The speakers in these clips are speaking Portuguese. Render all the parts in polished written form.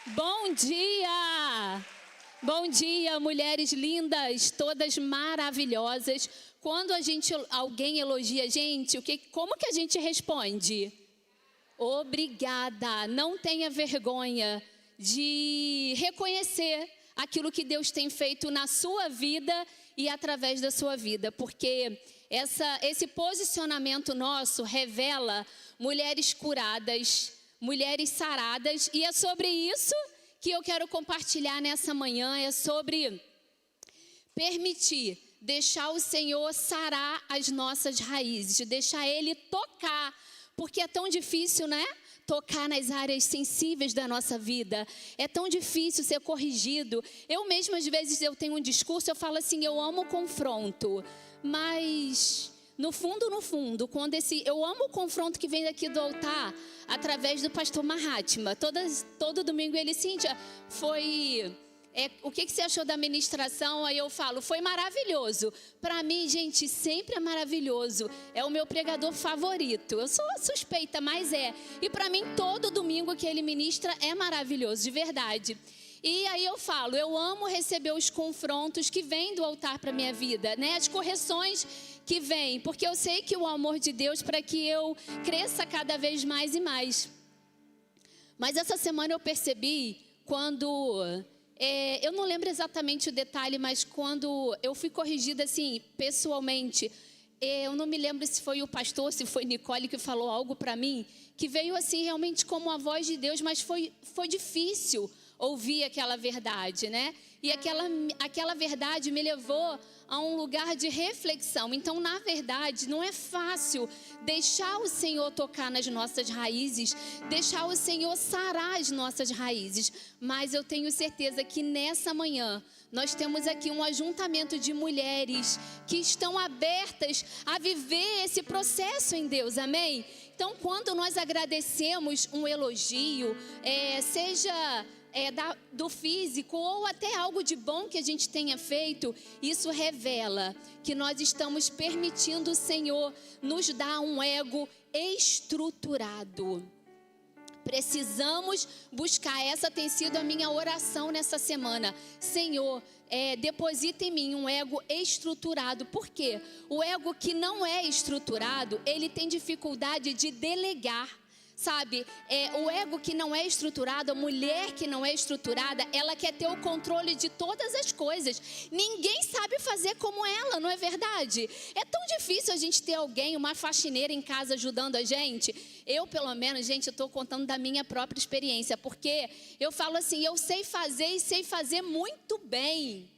Bom dia! Bom dia, mulheres lindas, todas maravilhosas. Quando alguém elogia a gente, como que a gente responde? Obrigada. Não tenha vergonha de reconhecer aquilo que Deus tem feito na sua vida e através da sua vida, porque esse posicionamento nosso revela mulheres curadas, mulheres saradas, e é sobre isso que eu quero compartilhar nessa manhã, é sobre permitir, deixar o Senhor sarar as nossas raízes, deixar Ele tocar, porque é tão difícil, né? Tocar nas áreas sensíveis da nossa vida, é tão difícil ser corrigido. Eu mesma, às vezes, eu tenho um discurso, eu falo assim, eu amo o confronto, mas no fundo, quando eu amo o confronto que vem daqui do altar, através do pastor Mahatma. Todo domingo ele, Cíntia, o que você achou da ministração? Aí eu falo, foi maravilhoso. Para mim, gente, sempre é maravilhoso. É o meu pregador favorito. Eu sou suspeita, mas é. E para mim, todo domingo que ele ministra é maravilhoso, de verdade. E aí eu falo, eu amo receber os confrontos que vêm do altar para minha vida, né? As correções que vêm, porque eu sei que o amor de Deus para que eu cresça cada vez mais e mais. Mas essa semana eu percebi eu não lembro exatamente o detalhe, mas quando eu fui corrigida assim, pessoalmente, eu não me lembro se foi o pastor, se foi Nicole que falou algo para mim, que veio assim realmente como a voz de Deus, mas foi difícil ouvir aquela verdade, né? E aquela verdade me levou a um lugar de reflexão. Então, na verdade, não é fácil deixar o Senhor tocar nas nossas raízes, deixar o Senhor sarar as nossas raízes. Mas eu tenho certeza que nessa manhã, nós temos aqui um ajuntamento de mulheres que estão abertas a viver esse processo em Deus, amém? Então, quando nós agradecemos um elogio, seja do físico ou até algo de bom que a gente tenha feito, isso revela que nós estamos permitindo o Senhor nos dar um ego estruturado. Precisamos buscar, essa tem sido a minha oração nessa semana. Senhor, deposita em mim um ego estruturado. Por quê? O ego que não é estruturado, ele tem dificuldade de delegar. Sabe, o ego que não é estruturado, a mulher que não é estruturada, ela quer ter o controle de todas as coisas. Ninguém sabe fazer como ela, não é verdade? É tão difícil a gente ter alguém, uma faxineira em casa ajudando a gente. Eu, pelo menos, gente, eu estou contando da minha própria experiência, porque eu falo assim, eu sei fazer e sei fazer muito bem.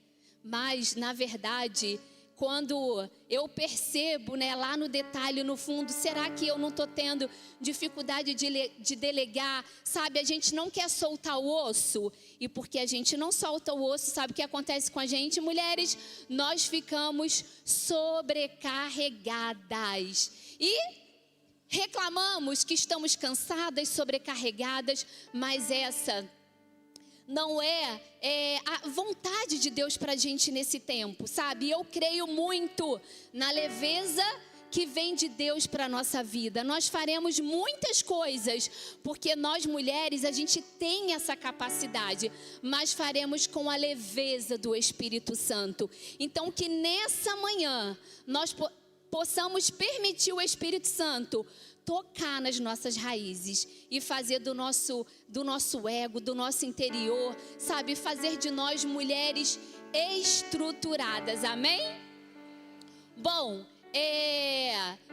Mas, na verdade, quando eu percebo, né, lá no detalhe, no fundo, será que eu não estou tendo dificuldade de delegar? Sabe, a gente não quer soltar o osso. E porque a gente não solta o osso, sabe o que acontece com a gente, mulheres? Nós ficamos sobrecarregadas. E reclamamos que estamos cansadas, sobrecarregadas, mas essa não é a vontade de Deus para a gente nesse tempo, sabe? Eu creio muito na leveza que vem de Deus para a nossa vida. Nós faremos muitas coisas, porque nós mulheres, a gente tem essa capacidade, mas faremos com a leveza do Espírito Santo. Então, que nessa manhã nós possamos permitir o Espírito Santo tocar nas nossas raízes e fazer do nosso ego, do nosso interior, sabe, fazer de nós mulheres estruturadas, amém? Bom,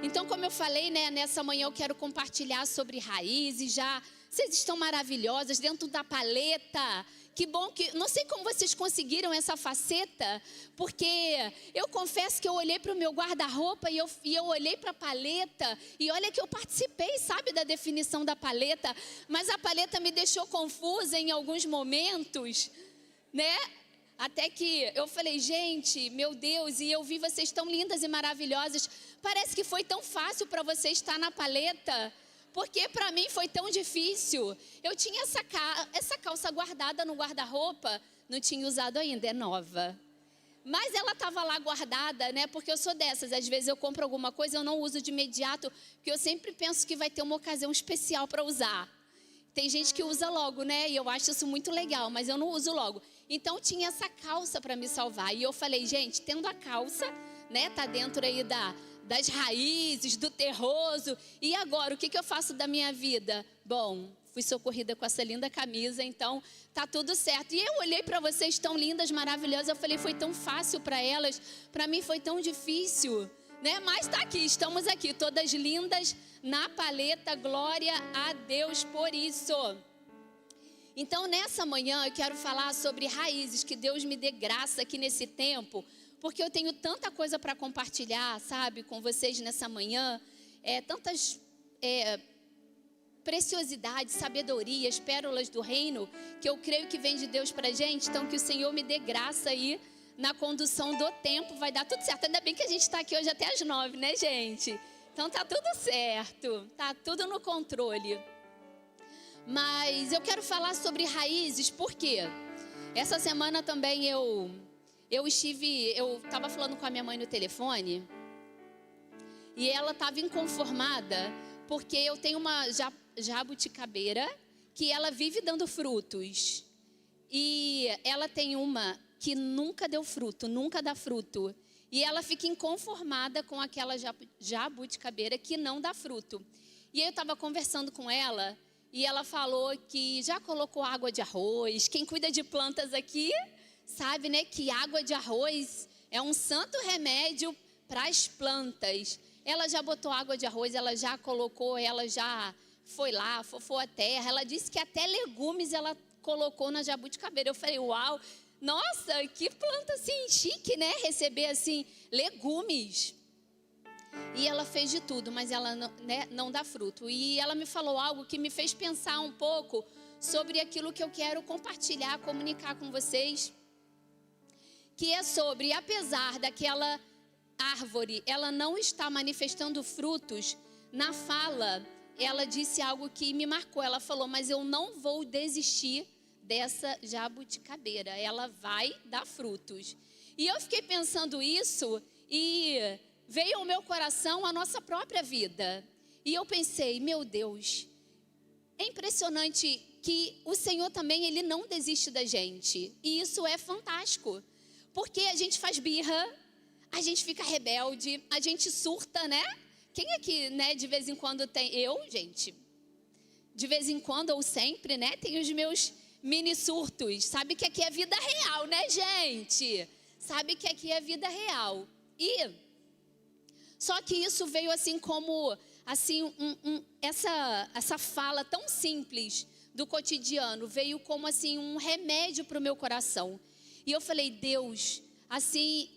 então como eu falei, né, nessa manhã eu quero compartilhar sobre raízes. Vocês estão maravilhosas dentro da paleta. Que bom que, não sei como vocês conseguiram essa faceta, porque eu confesso que eu olhei para o meu guarda-roupa e eu olhei para a paleta, e olha que eu participei, sabe, da definição da paleta, mas a paleta me deixou confusa em alguns momentos, né? Até que eu falei, gente, meu Deus, e eu vi vocês tão lindas e maravilhosas, parece que foi tão fácil para você estar na paleta. Porque para mim foi tão difícil. Eu tinha essa calça guardada no guarda-roupa, não tinha usado ainda, é nova. Mas ela estava lá guardada, né? Porque eu sou dessas, às vezes eu compro alguma coisa, eu não uso de imediato, porque eu sempre penso que vai ter uma ocasião especial para usar. Tem gente que usa logo, né? E eu acho isso muito legal, mas eu não uso logo. Então tinha essa calça para me salvar. E eu falei, gente, tendo a calça, né? Tá dentro aí das raízes, do terroso. E agora, o que eu faço da minha vida? Bom, fui socorrida com essa linda camisa, então tá tudo certo. E eu olhei para vocês tão lindas, maravilhosas. Eu falei, foi tão fácil para elas. Para mim foi tão difícil, né? Mas tá aqui, estamos aqui, todas lindas na paleta. Glória a Deus por isso. Então, nessa manhã, eu quero falar sobre raízes. Que Deus me dê graça aqui nesse tempo, porque eu tenho tanta coisa para compartilhar, sabe, com vocês nessa manhã. Tantas preciosidades, sabedorias, pérolas do reino, que eu creio que vem de Deus para a gente. Então, que o Senhor me dê graça aí na condução do tempo. Vai dar tudo certo. Ainda bem que a gente está aqui hoje até às 9, né, gente? Então, tá tudo certo. Tá tudo no controle. Mas eu quero falar sobre raízes, porque essa semana também eu estava falando com a minha mãe no telefone, e ela estava inconformada, porque eu tenho uma jabuticabeira que ela vive dando frutos, e ela tem uma que nunca deu fruto, nunca dá fruto, e ela fica inconformada com aquela jabuticabeira que não dá fruto. E aí eu estava conversando com ela, e ela falou que já colocou água de arroz. Quem cuida de plantas aqui sabe, né, que água de arroz é um santo remédio para as plantas. Ela já botou água de arroz, ela já colocou, ela já foi lá, fofou a terra. Ela disse que até legumes ela colocou na jabuticabeira. Eu falei, uau, nossa, que planta assim chique, né? Receber assim legumes. E ela fez de tudo, mas ela não dá fruto. E ela me falou algo que me fez pensar um pouco sobre aquilo que eu quero compartilhar, comunicar com vocês. Que é sobre, apesar daquela árvore, ela não está manifestando frutos, na fala, ela disse algo que me marcou. Ela falou, mas eu não vou desistir dessa jabuticabeira, ela vai dar frutos. E eu fiquei pensando isso e veio ao meu coração a nossa própria vida. E eu pensei, meu Deus, é impressionante que o Senhor também, Ele não desiste da gente. E isso é fantástico. Porque a gente faz birra, a gente fica rebelde, a gente surta, né? Quem aqui, né, de vez em quando tem... Eu, gente, de vez em quando ou sempre, né, tem os meus mini surtos. Sabe que aqui é vida real, né, gente? Sabe que aqui é vida real. E... só que isso veio assim como, assim, essa fala tão simples do cotidiano, veio como assim um remédio para o meu coração. E eu falei, Deus, assim,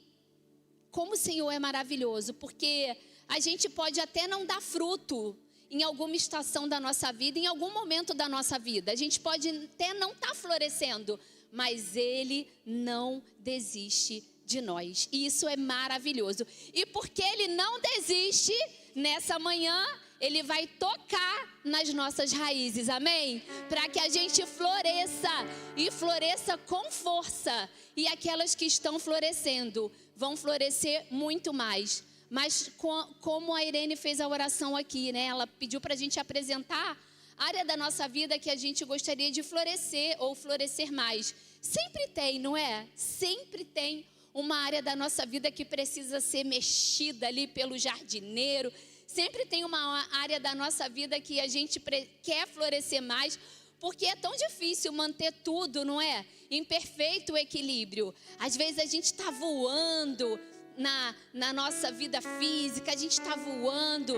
como o Senhor é maravilhoso, porque a gente pode até não dar fruto em alguma estação da nossa vida, em algum momento da nossa vida. A gente pode até não estar florescendo, mas Ele não desiste de nós. E isso é maravilhoso. E porque Ele não desiste, nessa manhã Ele vai tocar nas nossas raízes, amém? Para que a gente floresça e floresça com força. E aquelas que estão florescendo vão florescer muito mais. Mas como a Irene fez a oração aqui, né? Ela pediu para a gente apresentar a área da nossa vida que a gente gostaria de florescer ou florescer mais. Sempre tem, não é? Sempre tem uma área da nossa vida que precisa ser mexida ali pelo jardineiro. Sempre tem uma área da nossa vida que a gente quer florescer mais, porque é tão difícil manter tudo, não é? Em perfeito equilíbrio. Às vezes a gente está voando na nossa vida física, a gente está voando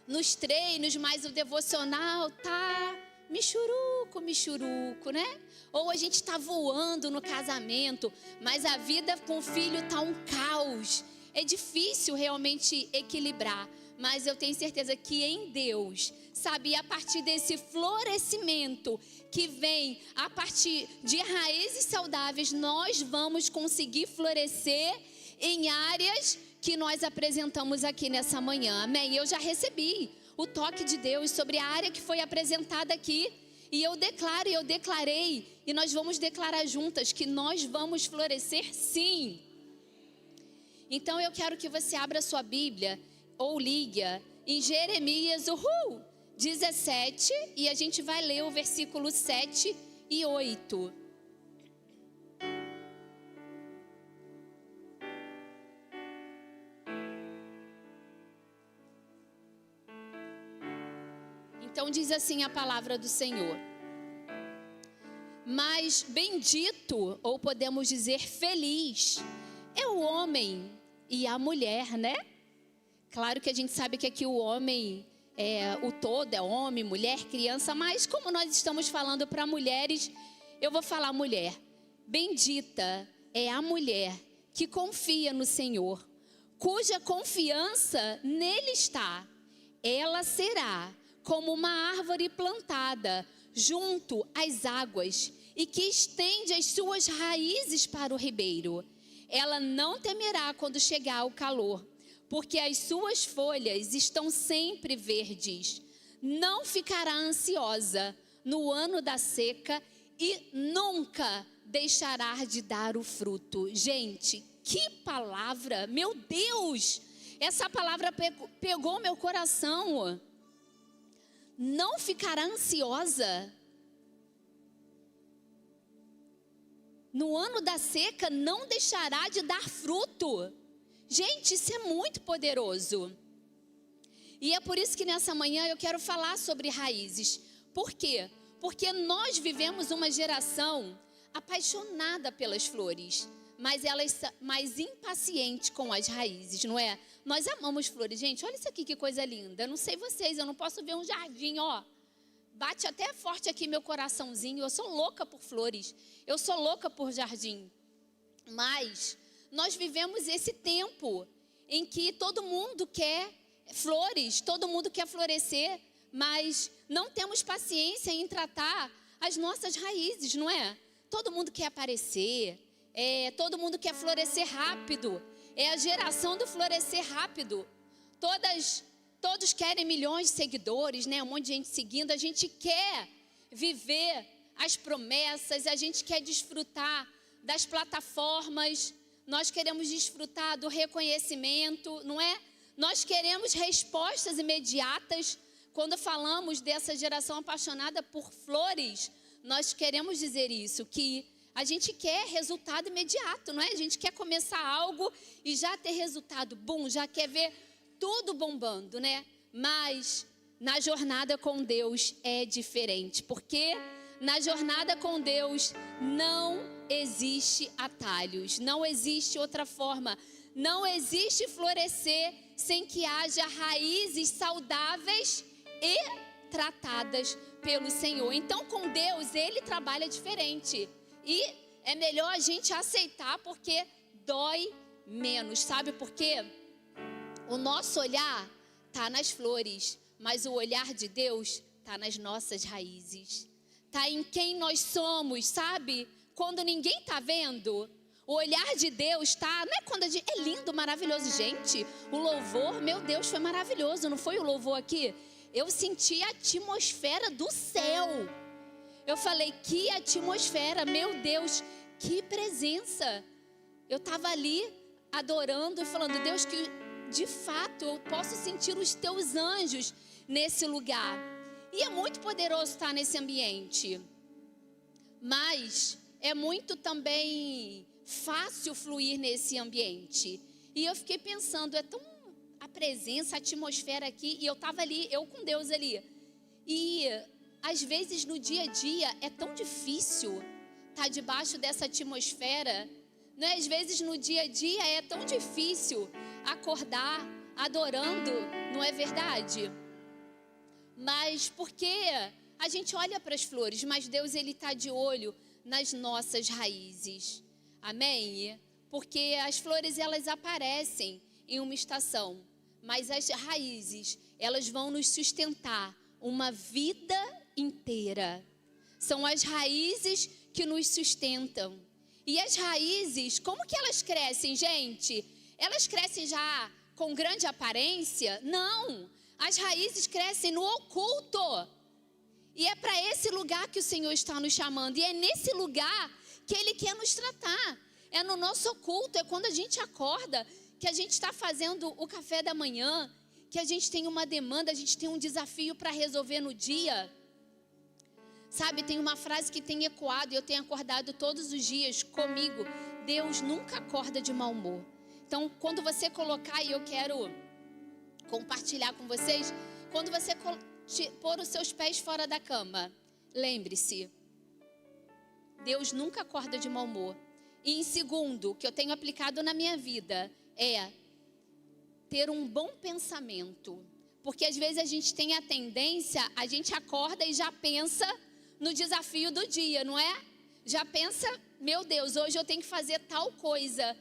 nos treinos, mas o devocional tá michuruco, né? Ou a gente está voando no casamento, mas a vida com o filho está um caos. É difícil realmente equilibrar, mas eu tenho certeza que em Deus, sabe, a partir desse florescimento que vem a partir de raízes saudáveis, nós vamos conseguir florescer em áreas que nós apresentamos aqui nessa manhã, amém? Eu já recebi o toque de Deus sobre a área que foi apresentada aqui. E eu declaro, eu declarei, e nós vamos declarar juntas que nós vamos florescer sim. Então eu quero que você abra sua Bíblia ou ligue em Jeremias, 17 e a gente vai ler o versículo 7 e 8. Então diz assim a palavra do Senhor: mas bendito, ou podemos dizer feliz, é o homem e a mulher, né? Claro que a gente sabe que aqui o homem, o todo é homem, mulher, criança, mas como nós estamos falando para mulheres, eu vou falar mulher. Bendita é a mulher que confia no Senhor, cuja confiança nele está. Ela será como uma árvore plantada junto às águas e que estende as suas raízes para o ribeiro. Ela não temerá quando chegar o calor, porque as suas folhas estão sempre verdes. Não ficará ansiosa no ano da seca e nunca deixará de dar o fruto. Gente, que palavra! Meu Deus! Essa palavra pegou meu coração. Não ficará ansiosa. No ano da seca não deixará de dar fruto. Gente, isso é muito poderoso. E é por isso que nessa manhã eu quero falar sobre raízes. Por quê? Porque nós vivemos uma geração apaixonada pelas flores, mas mais impaciente com as raízes, não é? Nós amamos flores, gente. Olha isso aqui, que coisa linda. Eu não sei vocês, eu não posso ver um jardim, ó. Bate até forte aqui meu coraçãozinho. Eu sou louca por flores. Eu sou louca por jardim. Mas nós vivemos esse tempo em que todo mundo quer flores, todo mundo quer florescer, mas não temos paciência em tratar as nossas raízes, não é? Todo mundo quer aparecer, todo mundo quer florescer rápido. É a geração do florescer rápido. Todos querem milhões de seguidores, né? Um monte de gente seguindo. A gente quer viver as promessas, a gente quer desfrutar das plataformas, nós queremos desfrutar do reconhecimento, não é? Nós queremos respostas imediatas. Quando falamos dessa geração apaixonada por flores, nós queremos dizer isso, que a gente quer resultado imediato, não é? A gente quer começar algo e já ter resultado, bum, já quer ver tudo bombando, né? Mas na jornada com Deus é diferente, porque na jornada com Deus não existe atalhos, não existe outra forma, não existe florescer sem que haja raízes saudáveis e tratadas pelo Senhor. Então, com Deus, Ele trabalha diferente. E é melhor a gente aceitar, porque dói menos. Sabe por quê? O nosso olhar está nas flores, mas o olhar de Deus está nas nossas raízes. Está em quem nós somos, sabe? Quando ninguém está vendo, o olhar de Deus está... Não é quando a gente... É lindo, maravilhoso. Gente, o louvor, meu Deus, foi maravilhoso. Não foi o louvor aqui? Eu senti a atmosfera do céu. Eu falei, que atmosfera, meu Deus, que presença. Eu estava ali adorando e falando, Deus, que de fato eu posso sentir os teus anjos nesse lugar. E é muito poderoso estar nesse ambiente. Mas é muito também fácil fluir nesse ambiente. E eu fiquei pensando, é tão a presença, a atmosfera aqui. E eu estava ali, eu com Deus ali. E às vezes no dia a dia é tão difícil estar debaixo dessa atmosfera, né? Às vezes no dia a dia é tão difícil acordar adorando, não é verdade? Mas porque a gente olha para as flores, mas Deus, Ele está de olho nas nossas raízes, amém? Porque as flores, elas aparecem em uma estação, mas as raízes, elas vão nos sustentar uma vida inteira. São as raízes que nos sustentam. E as raízes, como que elas crescem, gente? Elas crescem já com grande aparência? Não. As raízes crescem no oculto. E é para esse lugar que o Senhor está nos chamando. E é nesse lugar que Ele quer nos tratar. É no nosso oculto, é quando a gente acorda, que a gente está fazendo o café da manhã, que a gente tem uma demanda, a gente tem um desafio para resolver no dia. Sabe, tem uma frase que tem ecoado e eu tenho acordado todos os dias comigo. Deus nunca acorda de mau humor. Então, quando você colocar, e eu quero compartilhar com vocês, quando você pôr os seus pés fora da cama, lembre-se, Deus nunca acorda de mau humor. E em segundo, que eu tenho aplicado na minha vida, é ter um bom pensamento. Porque às vezes a gente tem a tendência, a gente acorda e já pensa no desafio do dia, não é? Já pensa, meu Deus, hoje eu tenho que fazer tal coisa.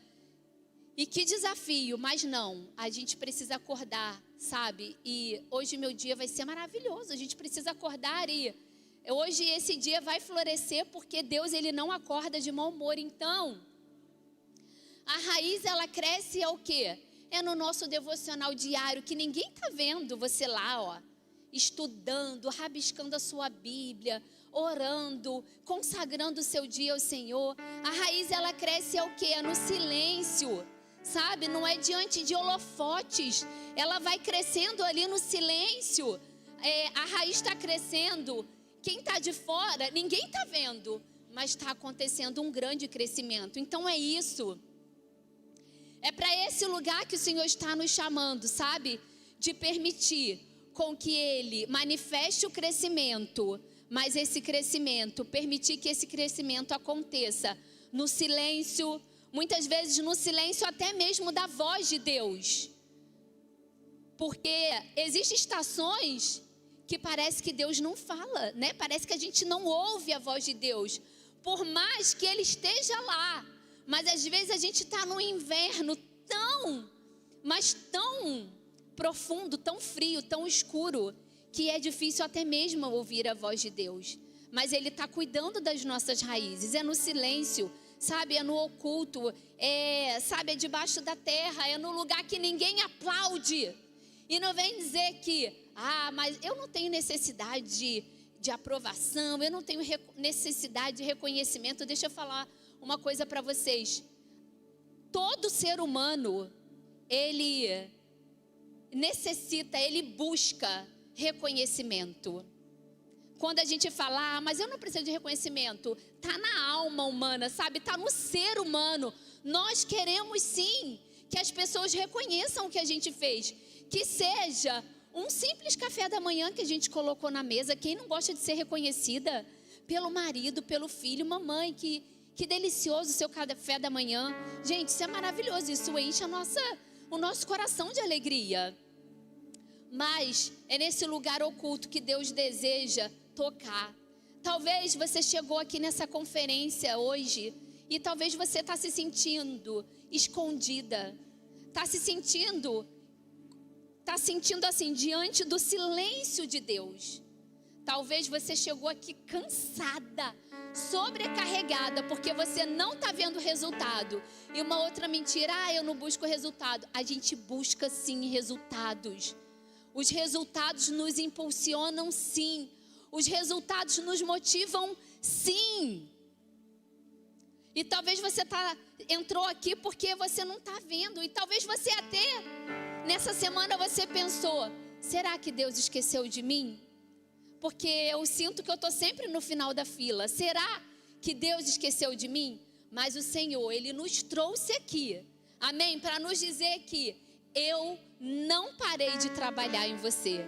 E que desafio, mas não, a gente precisa acordar, sabe? E hoje meu dia vai ser maravilhoso, a gente precisa acordar e hoje esse dia vai florescer porque Deus, Ele não acorda de mau humor. Então, a raiz, ela cresce é o quê? É no nosso devocional diário, que ninguém está vendo você lá, ó, estudando, rabiscando a sua Bíblia, orando, consagrando o seu dia ao Senhor. A raiz, ela cresce é o quê? É no silêncio, sabe? Não é diante de holofotes. Ela vai crescendo ali no silêncio. A raiz está crescendo. Quem está de fora, ninguém está vendo, mas está acontecendo um grande crescimento. Então é isso. É para esse lugar que o Senhor está nos chamando, sabe? De permitir com que Ele manifeste o crescimento, mas esse crescimento, permitir que esse crescimento aconteça no silêncio, muitas vezes no silêncio até mesmo da voz de Deus. Porque existem estações que parece que Deus não fala, né? Parece que a gente não ouve a voz de Deus, por mais que Ele esteja lá. Mas às vezes a gente está no inverno tão profundo, tão frio, tão escuro, que é difícil até mesmo ouvir a voz de Deus. Mas Ele está cuidando das nossas raízes, é no silêncio, sabe? É no oculto, é debaixo da terra, é no lugar que ninguém aplaude. E não vem dizer que, mas eu não tenho necessidade de aprovação, eu não tenho necessidade de reconhecimento. Deixa eu falar uma coisa para vocês. Todo ser humano, ele necessita, ele busca reconhecimento. Quando a gente fala, mas eu não preciso de reconhecimento, está na alma humana, sabe? Está no ser humano. Nós queremos sim que as pessoas reconheçam o que a gente fez. Que seja um simples café da manhã que a gente colocou na mesa. Quem não gosta de ser reconhecida pelo marido, pelo filho? Mamãe, que delicioso o seu café da manhã. Gente, isso é maravilhoso, isso enche o nosso coração de alegria. Mas é nesse lugar oculto que Deus deseja tocar. Talvez você chegou aqui nessa conferência hoje e talvez você está se sentindo escondida. Está sentindo assim, diante do silêncio de Deus. Talvez você chegou aqui cansada, sobrecarregada, porque você não está vendo resultado. E uma outra mentira, eu não busco resultado. A gente busca sim resultados. Os resultados nos impulsionam sim. Os resultados nos motivam sim. E talvez você entrou aqui porque você não está vendo. E talvez você até, nessa semana você pensou, será que Deus esqueceu de mim? Porque eu sinto que eu estou sempre no final da fila. Será que Deus esqueceu de mim? Mas o Senhor, Ele nos trouxe aqui, amém? Para nos dizer que eu não parei de trabalhar em você.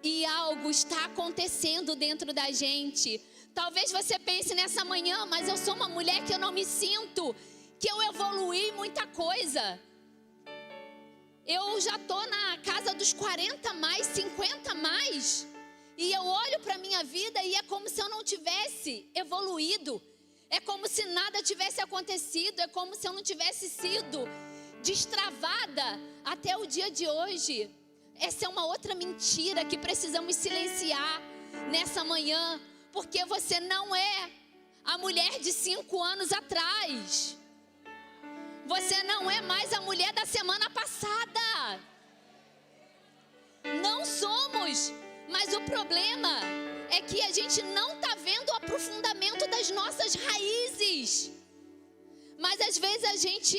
E algo está acontecendo dentro da gente. Talvez você pense nessa manhã, mas eu sou uma mulher que eu não me sinto, que eu evoluí muita coisa. Eu já estou na casa dos 40 mais, 50 mais. E eu olho para a minha vida e é como se eu não tivesse evoluído. É como se nada tivesse acontecido. É como se eu não tivesse sido destravada até o dia de hoje. Essa é uma outra mentira que precisamos silenciar nessa manhã. Porque você não é a mulher de 5 anos atrás. Você não é mais a mulher da semana passada. Não somos. Mas o problema é que a gente não está vendo o aprofundamento das nossas raízes. Mas às vezes a gente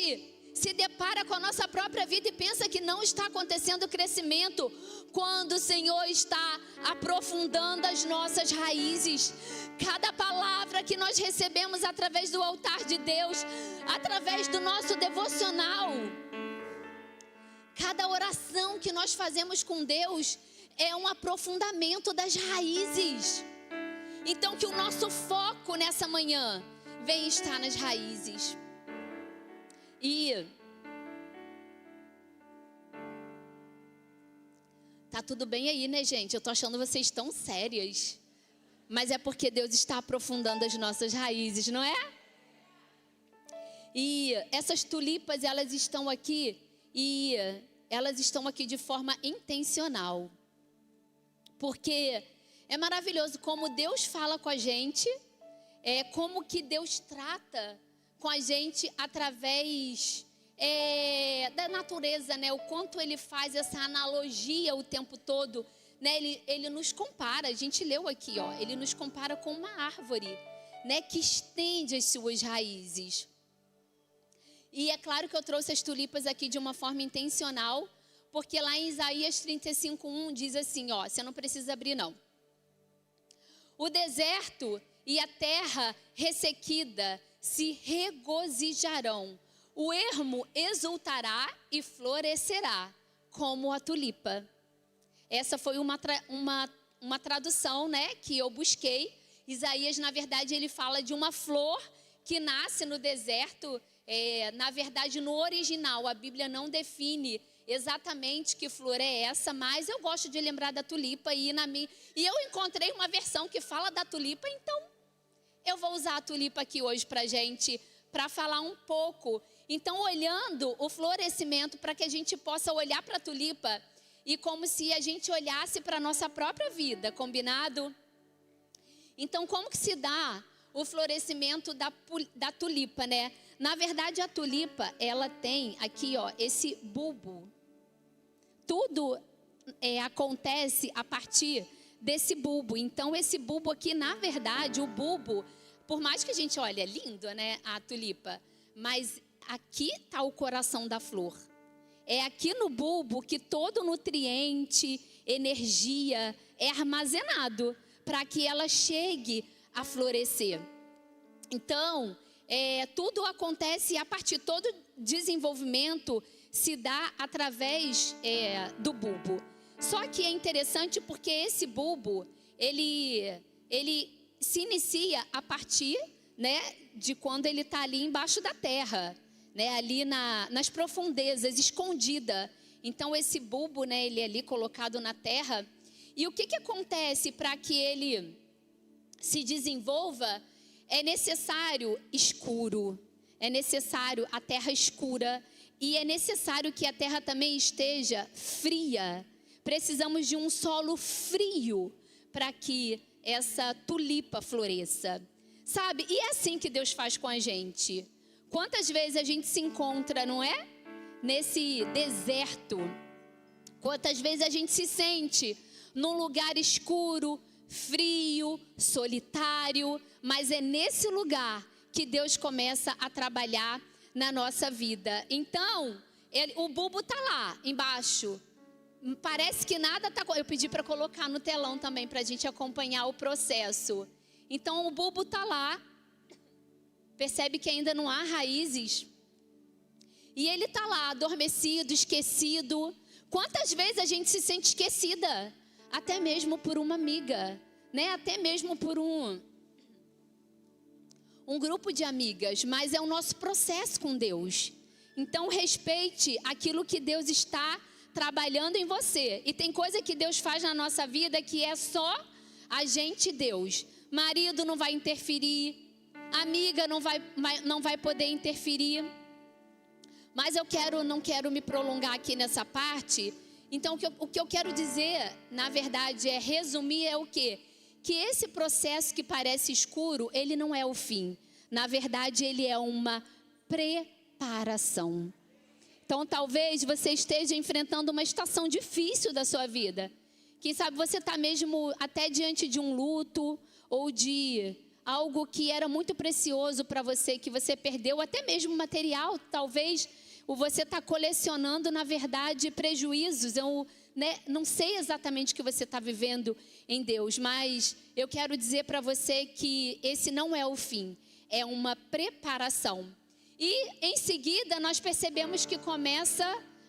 se depara com a nossa própria vida e pensa que não está acontecendo crescimento, quando o Senhor está aprofundando as nossas raízes. Cada palavra que nós recebemos através do altar de Deus, através do nosso devocional, cada oração que nós fazemos com Deus é um aprofundamento das raízes. Então que o nosso foco nessa manhã venha estar nas raízes. E tá tudo bem aí, né, gente? Eu tô achando vocês tão sérias. Mas é porque Deus está aprofundando as nossas raízes, não é? E essas tulipas, elas estão aqui de forma intencional. Porque é maravilhoso como Deus fala com a gente, como que Deus trata com a gente através da natureza, né? O quanto Ele faz essa analogia o tempo todo, né? Ele nos compara, a gente leu aqui, ó, Ele nos compara com uma árvore, né? Que estende as suas raízes. E é claro que eu trouxe as tulipas aqui de uma forma intencional, porque lá em Isaías 35:1 diz assim, ó, você não precisa abrir não. O deserto e a terra ressequida se regozijarão. O ermo exultará e florescerá como a tulipa. Essa foi uma tradução, né, que eu busquei. Isaías, na verdade, ele fala de uma flor que nasce no deserto. Na verdade, no original, a Bíblia não define exatamente que flor é essa, mas eu gosto de lembrar da tulipa e eu encontrei uma versão que fala da tulipa, então eu vou usar a tulipa aqui hoje pra gente, para falar um pouco. Então, olhando o florescimento, para que a gente possa olhar para a tulipa e como se a gente olhasse para a nossa própria vida, combinado? Então, como que se dá o florescimento da tulipa, né? Na verdade, a tulipa, ela tem aqui, ó, esse bulbo. Tudo acontece a partir desse bulbo. Então, esse bulbo aqui, na verdade, o bulbo, por mais que a gente olhe, é lindo, né, a tulipa, mas aqui está o coração da flor. É aqui no bulbo que todo nutriente, energia é armazenado para que ela chegue a florescer. Então, tudo acontece a partir, todo desenvolvimento se dá através do bulbo. Só que é interessante porque esse bulbo, ele se inicia a partir, né, de quando ele está ali embaixo da terra, né, ali nas profundezas, escondida. Então esse bulbo, né, ele é ali colocado na terra. E o que acontece para que ele se desenvolva? É necessário escuro, é necessário a terra escura e é necessário que a terra também esteja fria. Precisamos de um solo frio para que essa tulipa floresça, sabe? E é assim que Deus faz com a gente. Quantas vezes a gente se encontra, não é? Nesse deserto. Quantas vezes a gente se sente num lugar escuro, frio, solitário, mas é nesse lugar que Deus começa a trabalhar na nossa vida. Então, o bulbo está lá embaixo. Parece que nada está... Eu pedi para colocar no telão também, para a gente acompanhar o processo. Então, o bulbo está lá. Percebe que ainda não há raízes. E ele está lá, adormecido, esquecido. Quantas vezes a gente se sente esquecida? Até mesmo por uma amiga, né? Até mesmo por um grupo de amigas. Mas é o nosso processo com Deus. Então, respeite aquilo que Deus está trabalhando em você. E tem coisa que Deus faz na nossa vida que é só a gente e Deus. Marido não vai interferir, amiga não vai poder interferir. Mas não quero me prolongar aqui nessa parte. Então o que eu quero dizer, na verdade, resumir o quê? Que esse processo que parece escuro, ele não é o fim. Na verdade, ele é uma preparação. Então, talvez você esteja enfrentando uma estação difícil da sua vida. Quem sabe você está mesmo até diante de um luto ou de algo que era muito precioso para você, que você perdeu, até mesmo material, talvez ou você está colecionando, na verdade, prejuízos. Eu, não sei exatamente o que você está vivendo em Deus, mas eu quero dizer para você que esse não é o fim, é uma preparação. E em seguida nós percebemos que começa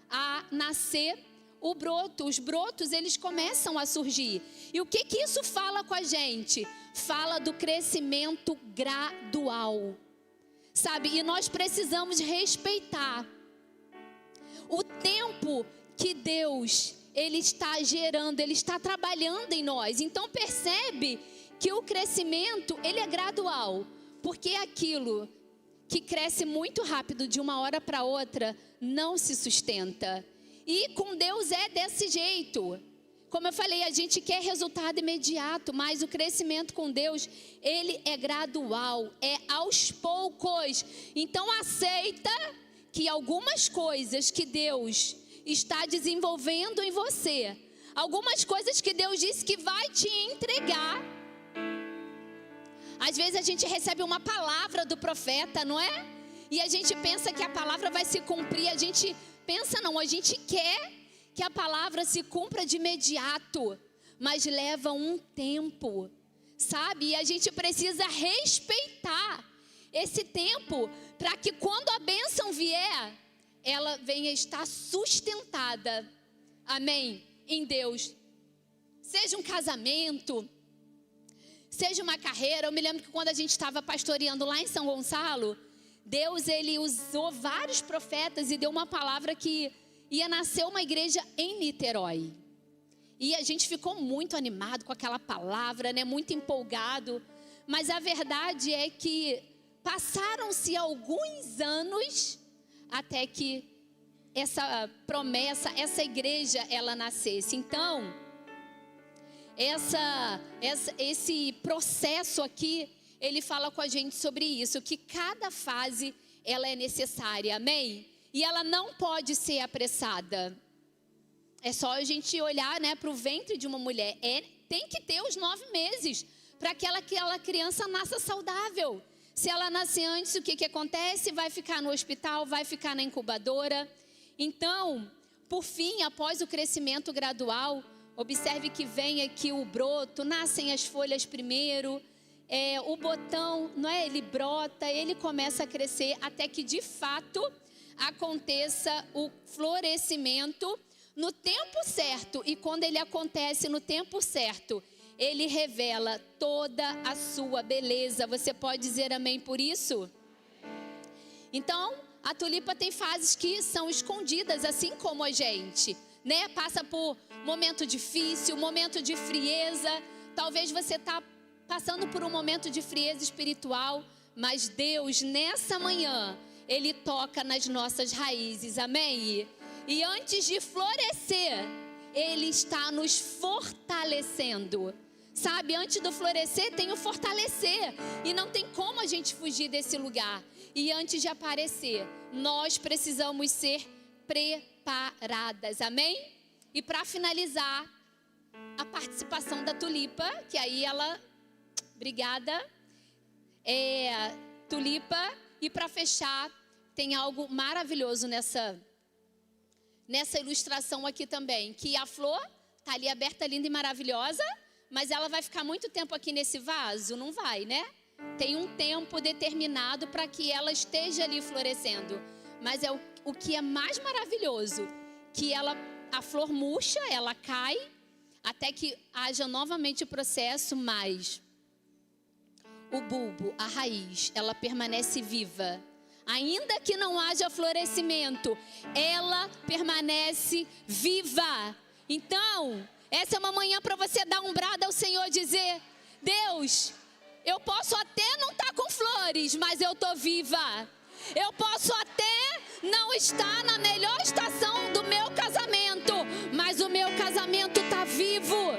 a nascer o broto. Os brotos, eles começam a surgir. E o que isso fala com a gente? Fala do crescimento gradual, sabe? E nós precisamos respeitar o tempo que Deus, Ele está gerando, Ele está trabalhando em nós. Então percebe que o crescimento, ele é gradual, porque aquilo que cresce muito rápido de uma hora para outra não se sustenta. E com Deus é desse jeito. Como eu falei, a gente quer resultado imediato, mas o crescimento com Deus, ele é gradual, é aos poucos. Então aceita que algumas coisas que Deus está desenvolvendo em você, algumas coisas que Deus disse que vai te entregar. Às vezes a gente recebe uma palavra do profeta, não é? E a gente pensa que a palavra vai se cumprir. A gente pensa não, a gente quer que a palavra se cumpra de imediato, mas leva um tempo, sabe? E a gente precisa respeitar esse tempo, para que quando a bênção vier, ela venha estar sustentada, amém? Em Deus. Seja um casamento, seja uma carreira. Eu me lembro que quando a gente estava pastoreando lá em São Gonçalo, Deus, ele usou vários profetas e deu uma palavra que ia nascer uma igreja em Niterói. E a gente ficou muito animado com aquela palavra, né? Muito empolgado. Mas a verdade é que passaram-se alguns anos até que essa promessa, essa igreja, ela nascesse. Então, esse processo aqui, ele fala com a gente sobre isso, que cada fase, ela é necessária, amém? E ela não pode ser apressada. É só a gente olhar, né, para o ventre de uma mulher. Tem que ter os 9 meses para que aquela criança nasça saudável. Se ela nascer antes, o que acontece? Vai ficar no hospital, vai ficar na incubadora. Então, por fim, após o crescimento gradual, observe que vem aqui o broto, nascem as folhas primeiro. O botão, não é? Ele brota, ele começa a crescer até que de fato aconteça o florescimento no tempo certo. E quando ele acontece no tempo certo, ele revela toda a sua beleza. Você pode dizer amém por isso? Então, a tulipa tem fases que são escondidas, assim como a gente, né? Passa por momento difícil, momento de frieza. Talvez você está passando por um momento de frieza espiritual, mas Deus, nessa manhã, Ele toca nas nossas raízes, amém? E antes de florescer, Ele está nos fortalecendo. Sabe, antes do florescer tem o fortalecer. E não tem como a gente fugir desse lugar. E antes de aparecer, nós precisamos ser preparadas, amém? E para finalizar, a participação da tulipa, que aí ela, obrigada, tulipa. E para fechar, tem algo maravilhoso nessa ilustração aqui também, que a flor está ali aberta, linda e maravilhosa, mas ela vai ficar muito tempo aqui nesse vaso? Não vai, né? Tem um tempo determinado para que ela esteja ali florescendo. Mas é o que é mais maravilhoso, que a flor murcha, ela cai, até que haja novamente o processo, mas o bulbo, a raiz, ela permanece viva. Ainda que não haja florescimento, ela permanece viva. Então, essa é uma manhã para você dar um brado ao Senhor e dizer: Deus, eu posso até não estar com flores, mas eu estou viva. Eu posso até não estar na melhor estação do meu casamento, mas o meu casamento está vivo.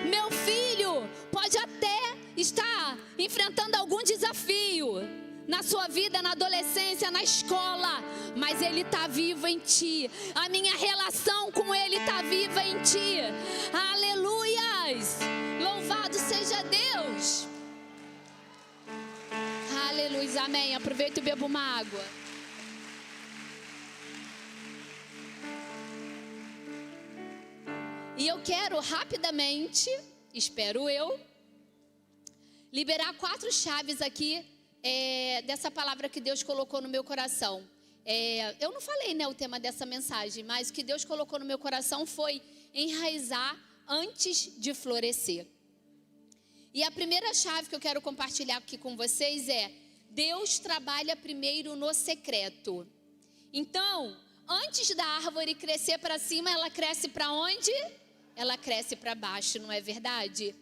Meu filho pode até estar enfrentando algum desafio na sua vida, na adolescência, na escola, mas ele está vivo em ti. A minha relação com ele está viva em ti. Aleluias! Louvado seja Deus! Aleluia, amém. Aproveita e beba uma água. E eu quero rapidamente, espero eu, liberar 4 chaves aqui dessa palavra que Deus colocou no meu coração. Eu não falei, né, o tema dessa mensagem, mas o que Deus colocou no meu coração foi enraizar antes de florescer. E a primeira chave que eu quero compartilhar aqui com vocês é: Deus trabalha primeiro no secreto. Então, antes da árvore crescer para cima, ela cresce para onde? Ela cresce para baixo, não é verdade?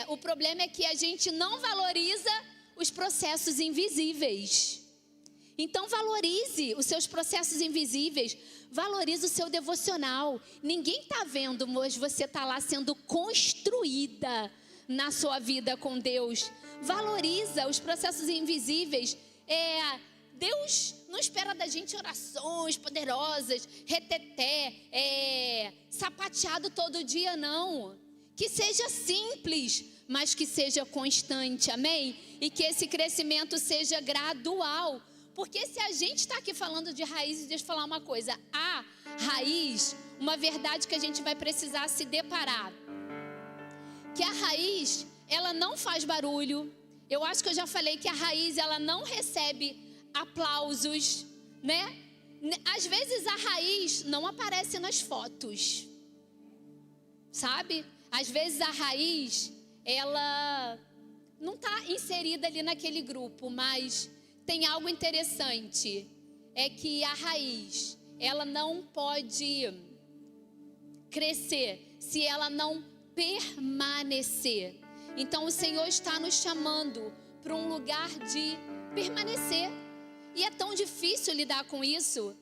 O problema é que a gente não valoriza os processos invisíveis. Então valorize os seus processos invisíveis, valorize o seu devocional. Ninguém está vendo, mas você está lá sendo construída na sua vida com Deus. Valoriza os processos invisíveis. Deus não espera da gente orações poderosas, reteté, sapateado todo dia, não. Que seja simples, mas que seja constante, amém? E que esse crescimento seja gradual. Porque se a gente está aqui falando de raízes, deixa eu falar uma coisa. A raiz, uma verdade que a gente vai precisar se deparar. Que a raiz, ela não faz barulho. Eu acho que eu já falei que a raiz, ela não recebe aplausos, né? Às vezes a raiz não aparece nas fotos, sabe? Às vezes a raiz, ela não está inserida ali naquele grupo, mas tem algo interessante, é que a raiz, ela não pode crescer se ela não permanecer. Então o Senhor está nos chamando para um lugar de permanecer. E é tão difícil lidar com isso.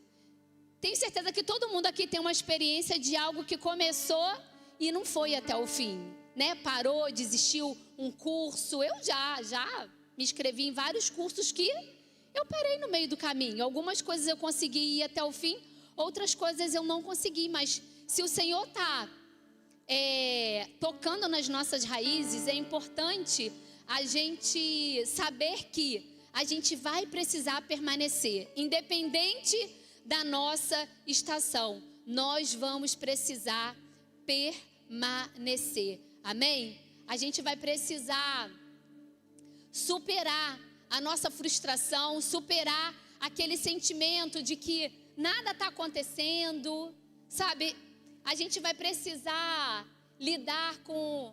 Tenho certeza que todo mundo aqui tem uma experiência de algo que começou e não foi até o fim, né? Parou, desistiu um curso. Eu já me inscrevi em vários cursos que eu parei no meio do caminho. Algumas coisas eu consegui ir até o fim, outras coisas eu não consegui. Mas se o Senhor está tocando nas nossas raízes, é importante a gente saber que a gente vai precisar permanecer, independente da nossa estação. Nós vamos precisar permanecer, amém? A gente vai precisar superar a nossa frustração, superar aquele sentimento de que nada está acontecendo, sabe? A gente vai precisar lidar com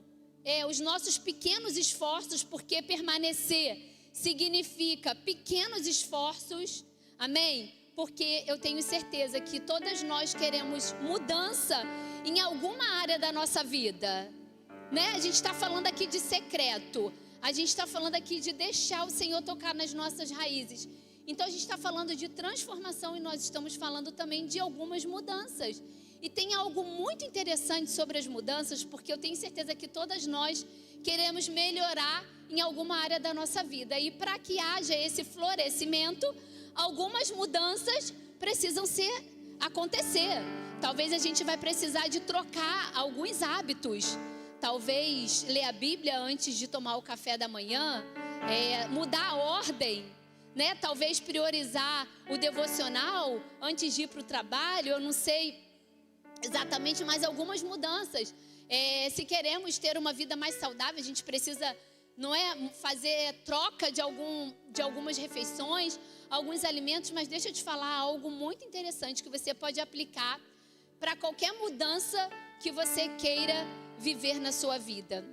os nossos pequenos esforços, porque permanecer significa pequenos esforços, amém? Porque eu tenho certeza que todas nós queremos mudança em alguma área da nossa vida, né? A gente está falando aqui de secreto, a gente está falando aqui de deixar o Senhor tocar nas nossas raízes. Então a gente está falando de transformação e nós estamos falando também de algumas mudanças. E tem algo muito interessante sobre as mudanças, porque eu tenho certeza que todas nós queremos melhorar em alguma área da nossa vida. E para que haja esse florescimento, algumas mudanças precisam acontecer. Talvez a gente vai precisar de trocar alguns hábitos. Talvez ler a Bíblia antes de tomar o café da manhã, mudar a ordem, né? Talvez priorizar o devocional antes de ir para o trabalho, eu não sei exatamente, mas algumas mudanças. Se queremos ter uma vida mais saudável, a gente precisa, não é, fazer troca de algumas refeições, alguns alimentos, mas deixa eu te falar algo muito interessante que você pode aplicar para qualquer mudança que você queira viver na sua vida.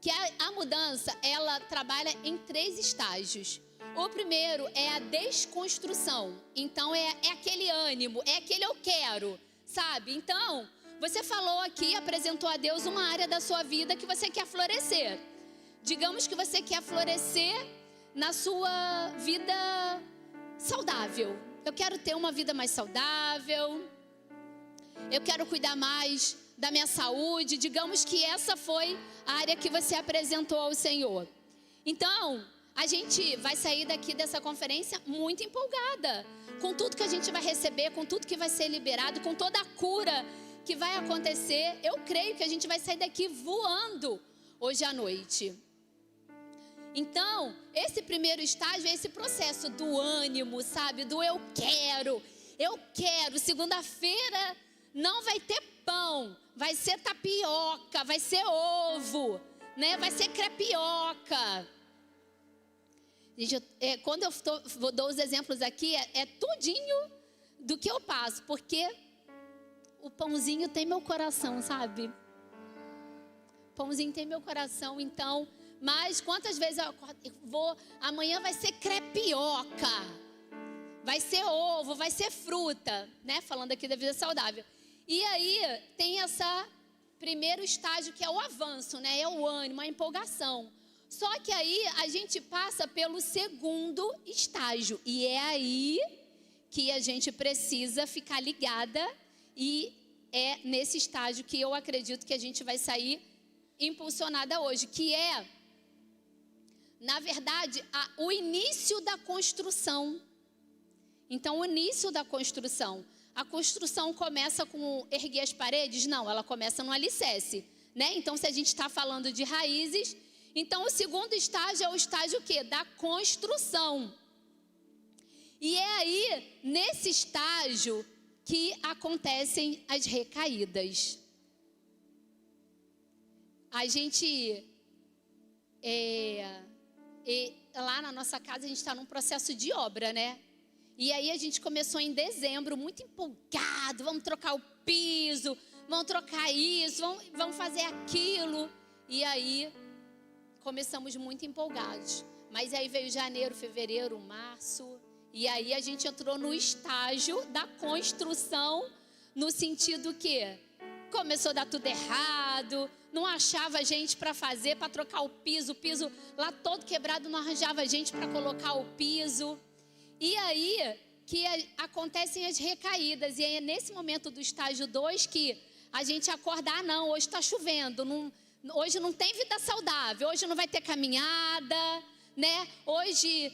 Que a mudança, ela trabalha em 3 estágios. O primeiro é a desconstrução. Então é aquele ânimo, é aquele eu quero, sabe? Então, você falou aqui, apresentou a Deus uma área da sua vida que você quer florescer. Digamos que você quer florescer na sua vida saudável. Eu quero ter uma vida mais saudável. Eu quero cuidar mais da minha saúde. Digamos que essa foi a área que você apresentou ao Senhor. Então, a gente vai sair daqui dessa conferência muito empolgada com tudo que a gente vai receber, com tudo que vai ser liberado, com toda a cura que vai acontecer. Eu creio que a gente vai sair daqui voando hoje à noite. Então, esse primeiro estágio é esse processo do ânimo, sabe? Do eu quero. Segunda-feira não vai ter pão, vai ser tapioca, vai ser ovo, né? Vai ser crepioca. Gente, quando eu dou os exemplos aqui, é tudinho do que eu passo, porque o pãozinho tem meu coração, sabe? O pãozinho tem meu coração, então, mas quantas vezes amanhã vai ser crepioca, vai ser ovo, vai ser fruta, né? Falando aqui da vida saudável. E aí tem essa primeiro estágio que é o avanço, né? É o ânimo, a empolgação. Só que aí a gente passa pelo segundo estágio. E é aí que a gente precisa ficar ligada. E é nesse estágio que eu acredito que a gente vai sair impulsionada hoje. Que é, na verdade, o início da construção. Então, o início da construção. A construção começa com erguer as paredes? Não, ela começa no alicerce, né? Então, se a gente está falando de raízes, então o segundo estágio é o estágio o quê? Da construção. E é aí, nesse estágio, que acontecem as recaídas. A gente, lá na nossa casa, a gente está num processo de obra, né? E aí a gente começou em dezembro, muito empolgado, vamos trocar o piso, vamos trocar isso, vamos fazer aquilo. E aí começamos muito empolgados. Mas aí veio janeiro, fevereiro, março. E aí a gente entrou no estágio da construção, no sentido que começou a dar tudo errado, não achava gente para fazer, para trocar o piso lá todo quebrado, não arranjava gente para colocar o piso. E aí que acontecem as recaídas. E é nesse momento do estágio 2 que a gente acorda, não, hoje está chovendo, hoje não tem vida saudável, hoje não vai ter caminhada, né? Hoje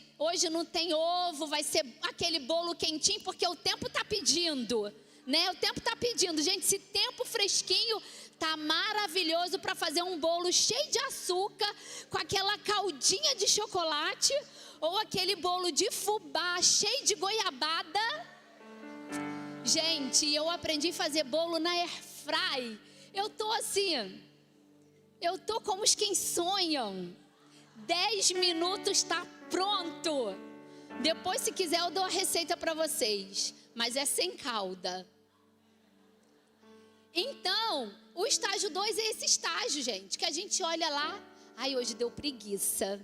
não tem ovo, vai ser aquele bolo quentinho, porque o tempo está pedindo, né? O tempo está pedindo. Gente, esse tempo fresquinho tá maravilhoso para fazer um bolo cheio de açúcar, com aquela caldinha de chocolate, ou aquele bolo de fubá cheio de goiabada. Gente, eu aprendi a fazer bolo na airfry. Eu tô como os quem sonham. 10 minutos está pronto. Depois, se quiser, eu dou a receita para vocês, mas é sem calda. Então, o estágio 2 é esse estágio, gente, que a gente olha lá, hoje deu preguiça.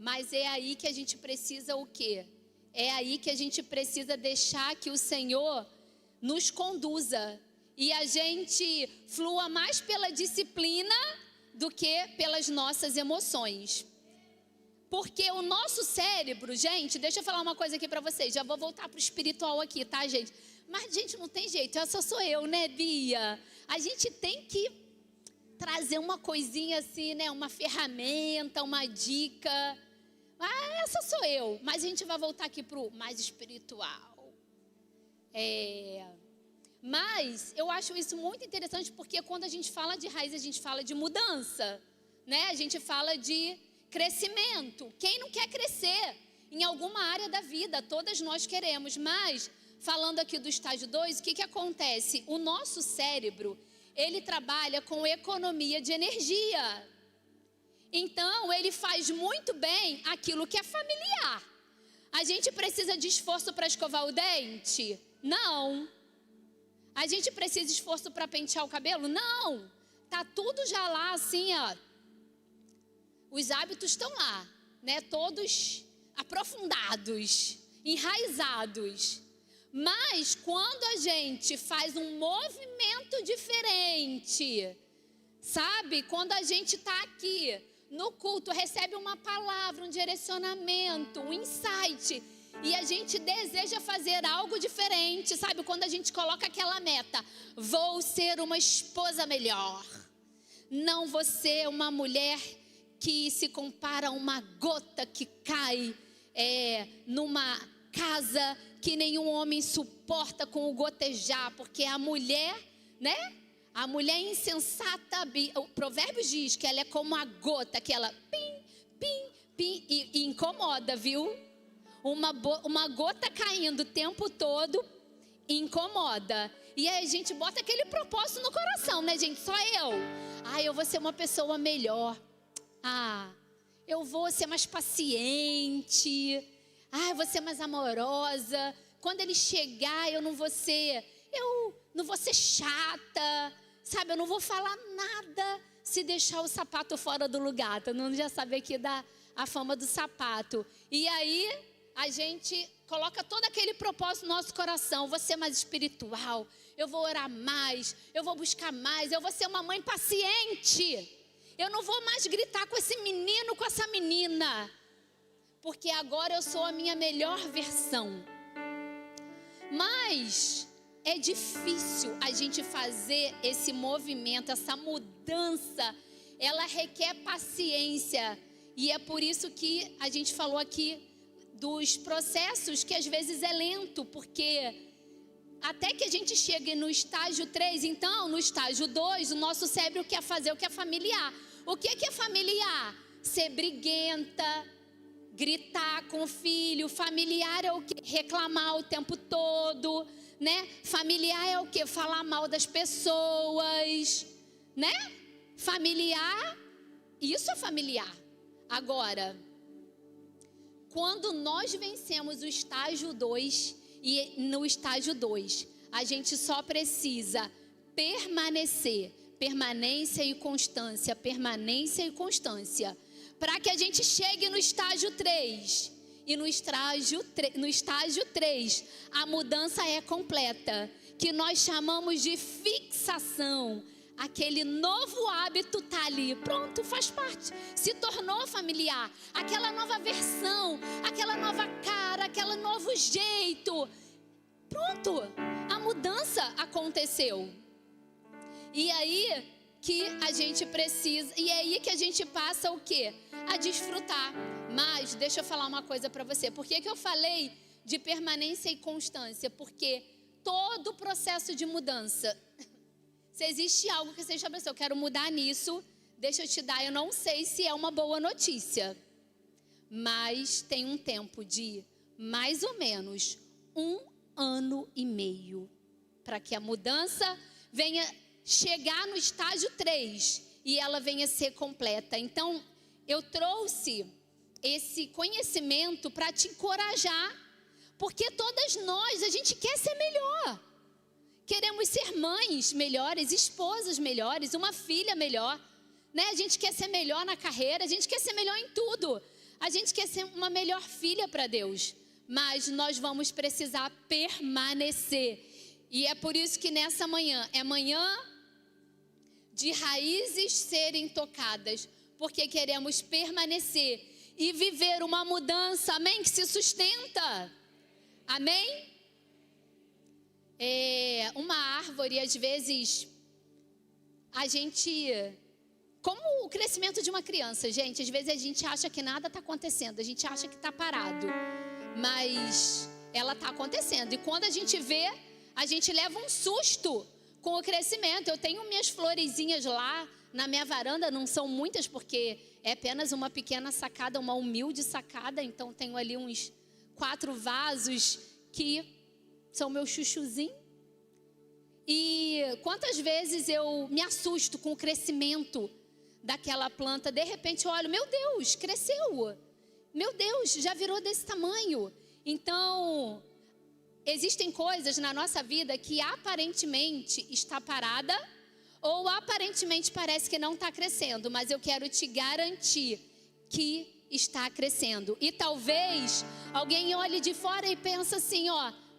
Mas é aí que a gente precisa o quê? É aí que a gente precisa deixar que o Senhor nos conduza. E a gente flua mais pela disciplina do que pelas nossas emoções. Porque o nosso cérebro, gente, deixa eu falar uma coisa aqui para vocês. Já vou voltar para o espiritual aqui, tá, gente? Mas, gente, não tem jeito. Essa sou eu, né, Bia? A gente tem que trazer uma coisinha assim, né? Uma ferramenta, uma dica. Essa sou eu. Mas a gente vai voltar aqui para o mais espiritual. Mas eu acho isso muito interessante, porque quando a gente fala de raiz, a gente fala de mudança, né? A gente fala de crescimento. Quem não quer crescer em alguma área da vida? Todas nós queremos. Mas, falando aqui do estágio 2, o que acontece? O nosso cérebro, ele trabalha com economia de energia. Então, ele faz muito bem aquilo que é familiar. A gente precisa de esforço para escovar o dente? Não. A gente precisa de esforço para pentear o cabelo? Não. Tá tudo já lá assim, ó. Os hábitos estão lá, né? Todos aprofundados, enraizados. Mas quando a gente faz um movimento diferente, sabe? Quando a gente está aqui no culto, recebe uma palavra, um direcionamento, um insight, e a gente deseja fazer algo diferente, sabe? Quando a gente coloca aquela meta, vou ser uma esposa melhor. Não vou ser uma mulher que se compara a uma gota que cai numa casa que nenhum homem suporta com o gotejar, porque a mulher, né? A mulher insensata, o provérbio diz que ela é como a gota, que ela pim, pim, pim, e incomoda, viu? Uma gota caindo o tempo todo incomoda. E aí a gente bota aquele propósito no coração, né, gente? Só eu. Eu vou ser uma pessoa melhor. Eu vou ser mais paciente. Eu vou ser mais amorosa. Quando ele chegar, eu não vou ser chata, sabe? Eu não vou falar nada se deixar o sapato fora do lugar. Todo mundo já sabe aqui a fama do sapato. E aí a gente coloca todo aquele propósito no nosso coração. Eu vou ser mais espiritual, eu vou orar mais, eu vou buscar mais, eu vou ser uma mãe paciente. Eu não vou mais gritar com esse menino, com essa menina, porque agora eu sou a minha melhor versão. Mas é difícil a gente fazer esse movimento, essa mudança. Ela requer paciência. E é por isso que a gente falou aqui dos processos que às vezes é lento, porque até que a gente chegue no estágio 3, então no estágio 2, o nosso cérebro quer fazer o que é familiar. O que é familiar? Ser briguenta, gritar com o filho. Familiar é o que? Reclamar o tempo todo, né? Familiar é o que? Falar mal das pessoas, né? Familiar, isso é familiar. Agora, quando nós vencemos o estágio 2, e no estágio 2, a gente só precisa permanecer, permanência e constância, para que a gente chegue no estágio 3. E no estágio 3, a mudança é completa, que nós chamamos de fixação. Aquele novo hábito está ali, pronto, faz parte, se tornou familiar. Aquela nova versão, aquela nova cara, aquele novo jeito. Pronto, a mudança aconteceu. E aí que a gente precisa, e é aí que a gente passa o quê? A desfrutar. Mas deixa eu falar uma coisa para você. Por que eu falei de permanência e constância? Porque todo o processo de mudança, se existe algo que você já pensou, eu quero mudar nisso, deixa eu te dar, eu não sei se é uma boa notícia, mas tem um tempo de mais ou menos 1 ano e meio para que a mudança venha chegar no estágio 3 e ela venha ser completa. Então, eu trouxe esse conhecimento para te encorajar, porque todas nós, a gente quer ser melhor. Queremos ser mães melhores, esposas melhores, uma filha melhor, né? A gente quer ser melhor na carreira, a gente quer ser melhor em tudo. A gente quer ser uma melhor filha para Deus, mas nós vamos precisar permanecer. E é por isso que nessa manhã, é manhã de raízes serem tocadas, porque queremos permanecer e viver uma mudança, amém? Que se sustenta, amém? Uma árvore, às vezes, a gente, como o crescimento de uma criança, gente, às vezes a gente acha que nada está acontecendo, a gente acha que está parado, mas ela está acontecendo. E quando a gente vê, a gente leva um susto com o crescimento. Eu tenho minhas florezinhas lá na minha varanda, não são muitas porque é apenas uma pequena sacada, uma humilde sacada. Então tenho ali uns 4 vasos que são meu chuchuzinho. E quantas vezes eu me assusto com o crescimento daquela planta. De repente eu olho, meu Deus, cresceu. Meu Deus, já virou desse tamanho. Então, existem coisas na nossa vida que aparentemente está parada ou aparentemente parece que não está crescendo, mas eu quero te garantir que está crescendo. E talvez alguém olhe de fora e pense assim,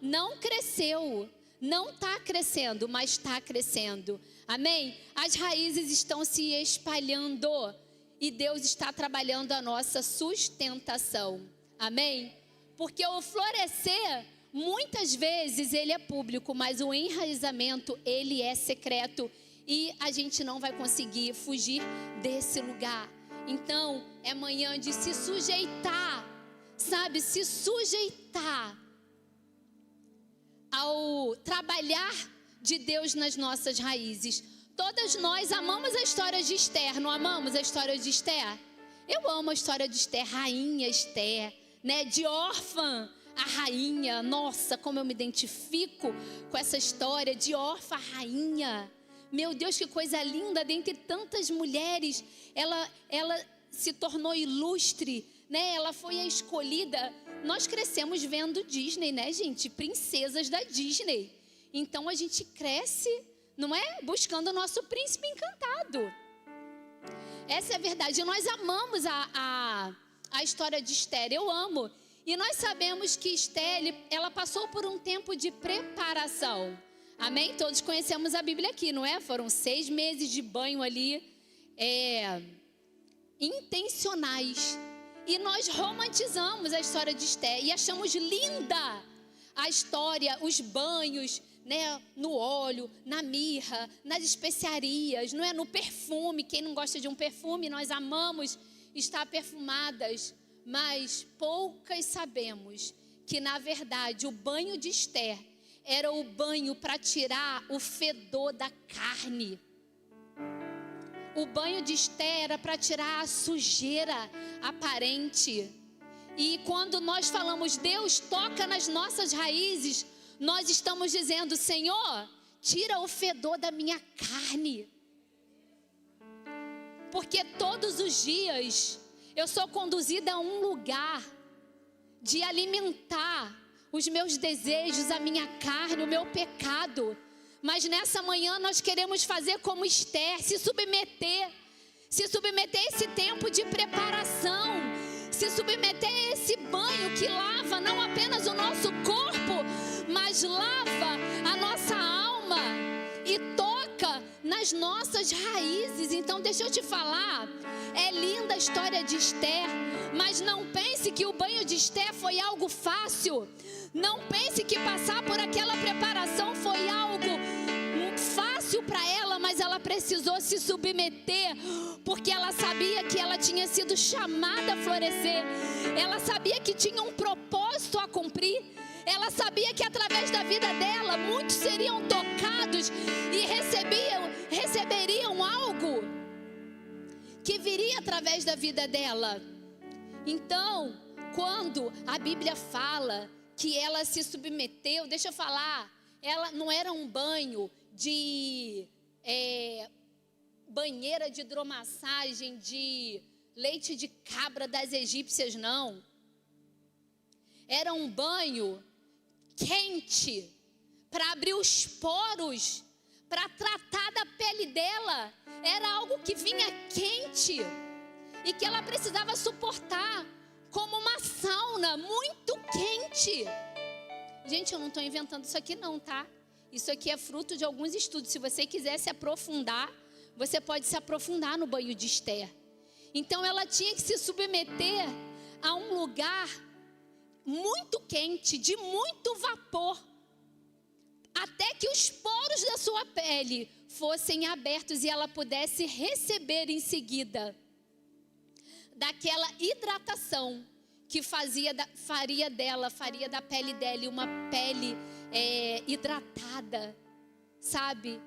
não cresceu, não está crescendo, mas está crescendo. Amém? As raízes estão se espalhando e Deus está trabalhando a nossa sustentação. Amém? Porque o florescer, muitas vezes ele é público, mas o enraizamento, ele é secreto. E a gente não vai conseguir fugir desse lugar. Então, é manhã de se sujeitar, sabe? Se sujeitar ao trabalhar de Deus nas nossas raízes. Todas nós amamos a história de Esther, não amamos a história de Esther? Eu amo a história de Esther, rainha Esther, né? De órfã a rainha. Nossa, como eu me identifico com essa história de Orfa, rainha. Meu Deus, que coisa linda, dentre tantas mulheres, ela se tornou ilustre, né? Ela foi a escolhida. Nós crescemos vendo Disney, né, gente? Princesas da Disney. Então a gente cresce, não é? Buscando o nosso príncipe encantado. Essa é a verdade. Nós amamos a história de Esther, eu amo. E nós sabemos que Esther, ela passou por um tempo de preparação. Amém? Todos conhecemos a Bíblia aqui, não é? Foram 6 meses de banho ali, intencionais. E nós romantizamos a história de Esther e achamos linda a história, os banhos, né, no óleo, na mirra, nas especiarias, não é? No perfume. Quem não gosta de um perfume, nós amamos estar perfumadas. Mas poucas sabemos que, na verdade, o banho de Esther era o banho para tirar o fedor da carne. O banho de Esther era para tirar a sujeira aparente. E quando nós falamos, Deus toca nas nossas raízes, nós estamos dizendo, Senhor, tira o fedor da minha carne. Porque todos os dias eu sou conduzida a um lugar de alimentar os meus desejos, a minha carne, o meu pecado. Mas nessa manhã nós queremos fazer como Esther, se submeter a esse tempo de preparação, se submeter a esse banho que lava não apenas o nosso corpo, mas lava a nossa alma e toca nas nossas raízes. Então deixa eu te falar, é linda a história de Esther, mas não pense que o banho de Esther foi algo fácil. Não pense que passar por aquela preparação foi algo fácil para ela, mas ela precisou se submeter, porque ela sabia que ela tinha sido chamada a florescer, ela sabia que tinha um propósito a cumprir, ela sabia que através da vida dela muitos seriam tocados e receberiam algo que viria através da vida dela. Então, quando a Bíblia fala que ela se submeteu, deixa eu falar, ela não era um banho de banheira de hidromassagem, de leite de cabra das egípcias, não. Era um banho quente, para abrir os poros, para tratar da pele dela. Era algo que vinha quente e que ela precisava suportar, como uma sauna muito quente. Gente, eu não estou inventando isso aqui não, tá? Isso aqui é fruto de alguns estudos. Se você quiser se aprofundar, você pode se aprofundar no banho de Esther. Então ela tinha que se submeter a um lugar muito quente, de muito vapor, até que os poros da sua pele fossem abertos e ela pudesse receber em seguida daquela hidratação que faria da pele dela uma pele hidratada, sabe?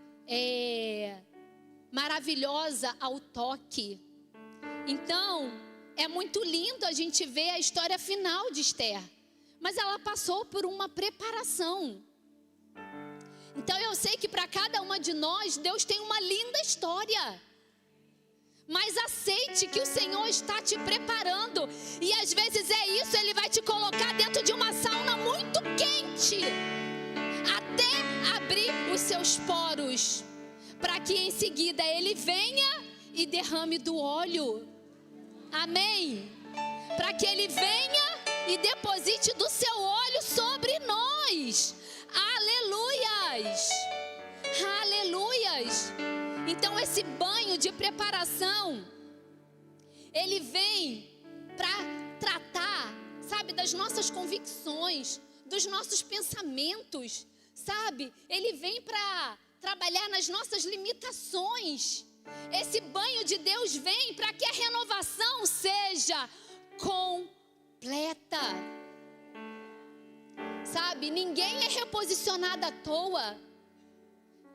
Maravilhosa ao toque. Então, é muito lindo a gente ver a história final de Esther, mas ela passou por uma preparação. Então eu sei que para cada uma de nós, Deus tem uma linda história. Mas aceite que o Senhor está te preparando. E às vezes é isso, Ele vai te colocar dentro de uma sauna muito quente, até abrir os seus poros, para que em seguida Ele venha e derrame do óleo. Amém? Para que Ele venha e deposite do seu óleo sobre nós. Aleluias! Aleluias! Então esse banho de preparação, ele vem para tratar, sabe, das nossas convicções, dos nossos pensamentos, sabe? Ele vem para trabalhar nas nossas limitações. Esse banho de Deus vem para que a renovação seja completa. Sabe, ninguém é reposicionado à toa.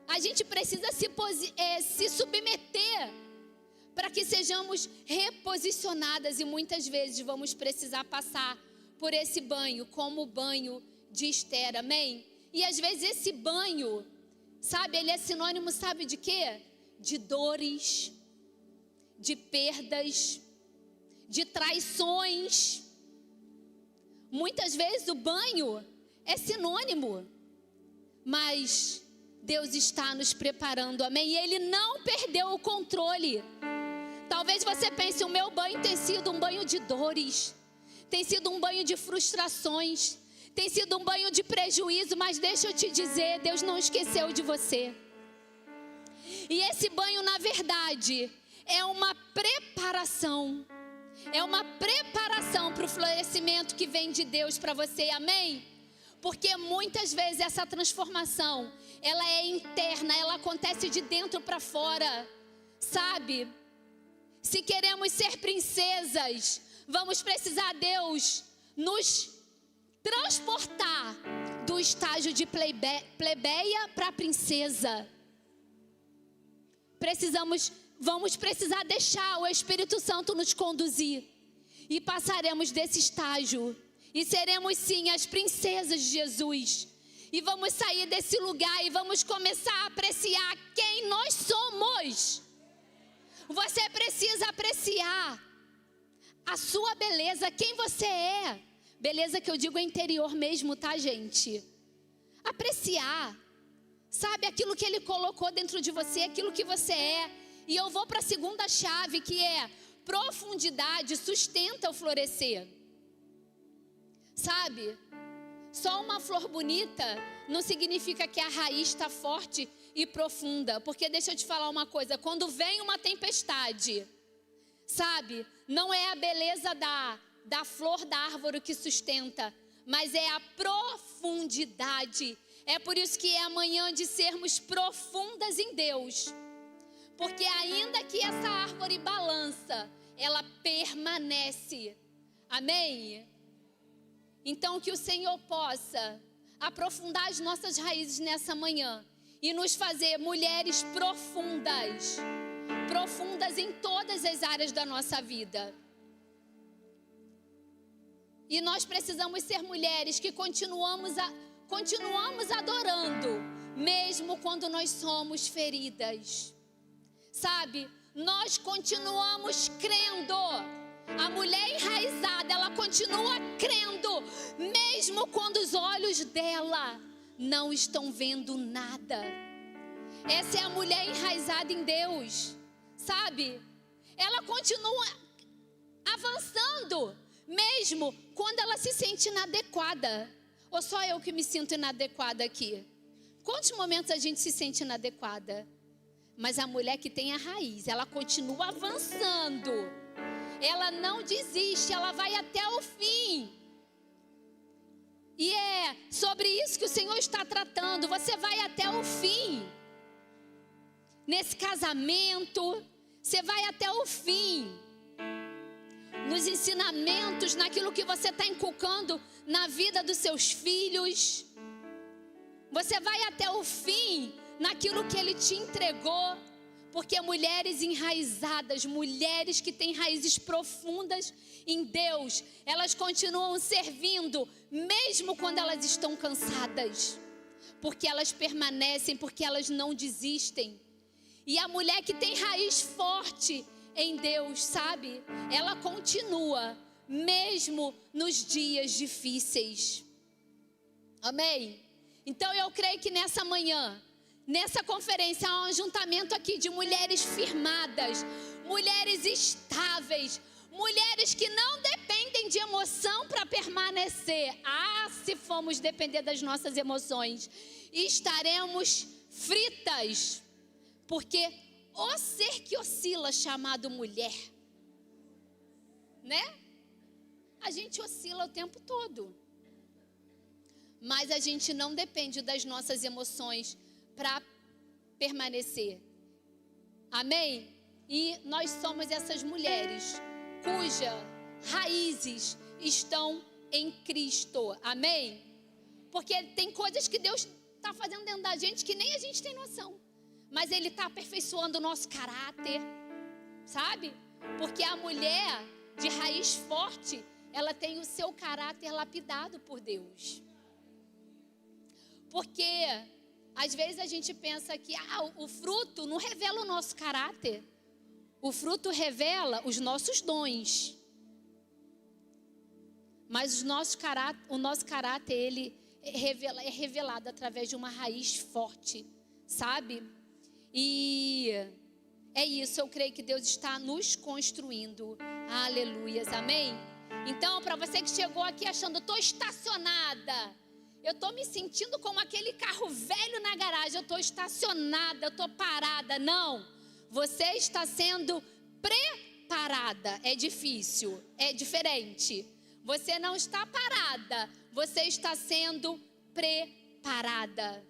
A gente precisa se submeter para que sejamos reposicionadas, e muitas vezes vamos precisar passar por esse banho, como o banho de Esther, amém? E às vezes esse banho, sabe, ele é sinônimo, sabe de quê? De dores, de perdas, de traições. Muitas vezes o banho é sinônimo, mas Deus está nos preparando, amém? E Ele não perdeu o controle. Talvez você pense, o meu banho tem sido um banho de dores, tem sido um banho de frustrações, tem sido um banho de prejuízo, mas deixa eu te dizer, Deus não esqueceu de você. E esse banho, na verdade, é uma preparação. É uma preparação para o florescimento que vem de Deus para você, amém? Porque muitas vezes essa transformação, ela é interna, ela acontece de dentro para fora, sabe? Se queremos ser princesas, vamos precisar Deus nos transportar do estágio de plebeia para princesa. Vamos precisar deixar o Espírito Santo nos conduzir. E passaremos desse estágio. E seremos sim as princesas de Jesus. E vamos sair desse lugar e vamos começar a apreciar quem nós somos. Você precisa apreciar a sua beleza, quem você é. Beleza que eu digo é interior mesmo, tá, gente? Apreciar. Sabe, aquilo que Ele colocou dentro de você, aquilo que você é. E eu vou para a segunda chave, que é profundidade sustenta o florescer. Sabe, só uma flor bonita não significa que a raiz está forte e profunda. Porque deixa eu te falar uma coisa, quando vem uma tempestade, sabe, não é a beleza da flor da árvore que sustenta, mas é a profundidade. É por isso que é amanhã de sermos profundas em Deus. Porque ainda que essa árvore balança, ela permanece. Amém? Então que o Senhor possa aprofundar as nossas raízes nessa manhã e nos fazer mulheres profundas. Profundas em todas as áreas da nossa vida. E nós precisamos ser mulheres que continuamos adorando, mesmo quando nós somos feridas. Sabe, nós continuamos crendo. A mulher enraizada, ela continua crendo, mesmo quando os olhos dela não estão vendo nada. Essa é a mulher enraizada em Deus, sabe? Ela continua avançando, mesmo quando ela se sente inadequada. Ou só eu que me sinto inadequada aqui? Quantos momentos a gente se sente inadequada? Mas a mulher que tem a raiz, ela continua avançando. Ela não desiste, ela vai até o fim. E é sobre isso que o Senhor está tratando. Você vai até o fim. Nesse casamento, você vai até o fim. Nos ensinamentos, naquilo que você está inculcando na vida dos seus filhos. Você vai até o fim naquilo que Ele te entregou. Porque mulheres enraizadas, mulheres que têm raízes profundas em Deus, elas continuam servindo, mesmo quando elas estão cansadas. Porque elas permanecem, porque elas não desistem. E a mulher que tem raiz forte em Deus, sabe? Ela continua, mesmo nos dias difíceis. Amém? Então eu creio que nessa manhã, nessa conferência, há um ajuntamento aqui de mulheres firmadas, mulheres estáveis, mulheres que não dependem de emoção para permanecer. Se formos depender das nossas emoções, estaremos fritas, porque o ser que oscila chamado mulher, né? A gente oscila o tempo todo, mas a gente não depende das nossas emoções para permanecer. Amém? E nós somos essas mulheres cujas raízes estão em Cristo. Amém? Porque tem coisas que Deus está fazendo dentro da gente que nem a gente tem noção. Mas Ele está aperfeiçoando o nosso caráter, sabe? Porque a mulher de raiz forte, ela tem o seu caráter lapidado por Deus. Porque às vezes a gente pensa que o fruto não revela o nosso caráter. O fruto revela os nossos dons. Mas o nosso caráter, ele é revelado através de uma raiz forte, sabe? E é isso, eu creio que Deus está nos construindo. Aleluias, amém? Então, para você que chegou aqui achando, eu estou estacionada, eu estou me sentindo como aquele carro velho na garagem, eu estou estacionada, eu estou parada. Não, você está sendo preparada. É difícil, é diferente. Você não está parada, você está sendo preparada.